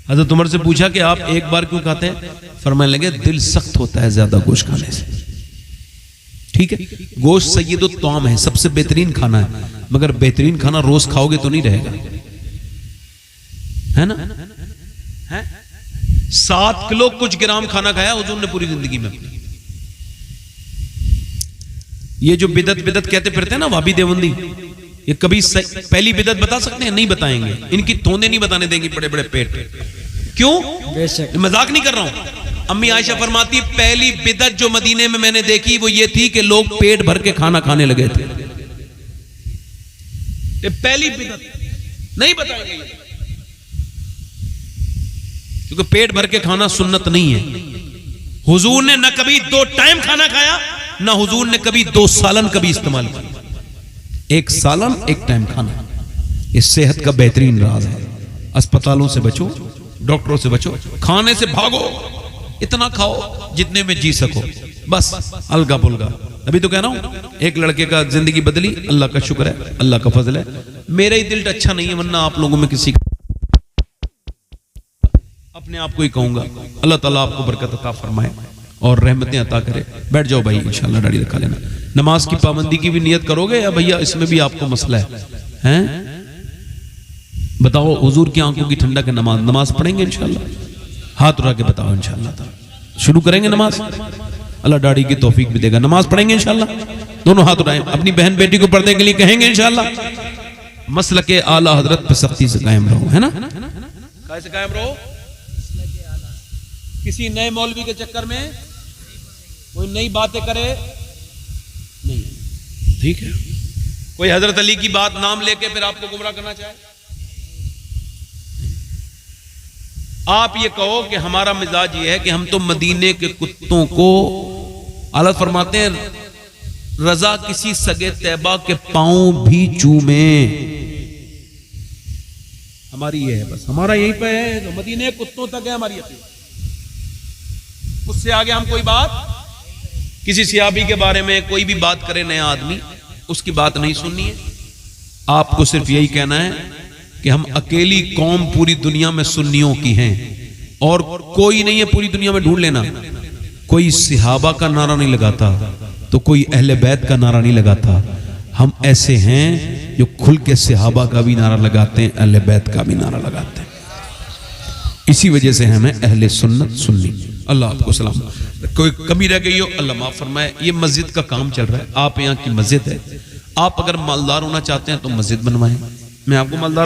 حضرت عمر سے پوچھا کہ آپ 1 بار کیوں کھاتے ہیں؟ فرمانے لگے دل سخت ہوتا ہے زیادہ گوشت کھانے سے۔ ٹھیک ہے، گوشت سید الطعام ہے، سب سے بہترین کھانا ہے، مگر بہترین کھانا روز کھاؤ گے تو نہیں رہے گا، ہے نا۔ 7 کلو کچھ گرام کھانا کھایا حضور نے پوری زندگی میں۔ یہ جو بدعت کہتے پھرتے ہیں نا وابی دیوبندی، یہ کبھی پہلی بدعت بتا سکتے ہیں؟ نہیں بتائیں گے، ان کی توندیں نہیں بتانے دیں گی، بڑے بڑے پیٹ۔ کیوں؟ بے شک مذاق نہیں کر رہا ہوں۔ امی عائشہ فرماتی پہلی بدعت جو مدینے میں نے دیکھی وہ یہ تھی کہ لوگ پیٹ بھر کے کھانا کھانے لگے تھے۔ یہ پہلی بدعت نہیں بتائیں گے، کیونکہ پیٹ بھر کے کھانا سنت نہیں ہے۔ حضور نے نہ کبھی 2 ٹائم کھانا کھایا، نہ حضور نے کبھی 2 سالن کبھی استعمال کیا۔ 1 سالن 1 ٹائم کھانا، یہ صحت کا بہترین راز ہے۔ اسپتالوں سے بچو، ڈاکٹروں سے بچو، کھانے سے بھاگو، اتنا کھاؤ جتنے میں جی سکو، بس الگا پلگا۔ ابھی تو کہہ رہا ہوں ایک لڑکے کا زندگی بدلی، اللہ کا شکر ہے، اللہ کا فضل ہے۔ میرا ہی دل اچھا نہیں ہے، ورنہ آپ لوگوں میں کسی کا اپنے آپ کو ہی کہوں گا اللہ تعالیٰ آپ کو برکت عطا فرمائے اور رحمتیں عطا کرے۔ بیٹھ جاؤ بھائی، انشاءاللہ داڑھی دکھا لینا۔ نماز کی پابندی کی بھی نیت کرو گے یا بھیا اس میں بھی آپ کو مسئلہ ہے؟ بتاؤ، حضور کی آنکھوں کی ٹھنڈک ہے، نماز پڑھیں گے انشاءاللہ؟ ہاتھ اٹھا کے بتاؤ انشاءاللہ تعالی۔ شروع کریں گے نماز، اللہ داڑھی کی توفیق بھی دے گا۔ نماز پڑھیں گے انشاءاللہ؟ دونوں ہاتھ اٹھائیں، اپنی بہن بیٹی کو پردے کے لیے کہیں گے انشاءاللہ؟ مسلک اعلیٰ حضرت پہ سختی سے قائم رہو، ہے نا؟ کیسے قائم رہو؟ کسی نئے مولوی کے چکر میں کوئی نئی باتیں کرے نہیں، ٹھیک ہے؟ کوئی حضرت علی کی بات نام لے کے پھر آپ کو گمراہ کرنا چاہے؟ آپ یہ کہو کہ ہمارا مزاج یہ ہے کہ ہم تو مدینے کے کتوں کو، اللہ فرماتے ہیں رضا کسی سگے طیبہ کے پاؤں بھی چومیں، ہماری یہ ہے، بس ہمارا یہیں پہ ہے، تو مدینے کتوں تک ہے ہماری اپیل۔ اس سے آگے ہم کوئی بات، کسی صحابی کے بارے میں کوئی بھی بات کرے نیا آدمی، اس کی بات نہیں سننی ہے۔ آپ کو صرف یہی کہنا ہے کہ ہم اکیلی قوم پوری دنیا میں سنیوں کی ہیں، اور کوئی نہیں ہے پوری دنیا میں، ڈھونڈ لینا۔ کوئی صحابہ کا نعرہ نہیں لگاتا تو کوئی اہل بیت کا نعرہ نہیں لگاتا، ہم ایسے ہیں جو کھل کے صحابہ کا بھی نعرہ لگاتے ہیں، اہل بیت کا بھی نعرہ لگاتے ہیں۔ اسی وجہ سے ہمیں اہل سنت سنی۔ اللہ آپ کو سلام۔ کوئی کمی رہ گئی ہو اللہ معاف فرمائے۔ یہ مسجد کا کام چل رہا ہے، آپ یہاں کی مسجد ہے، آپ اگر مالدار ہونا چاہتے ہیں تو مسجد بنوائیں، میں آپ کو مالدار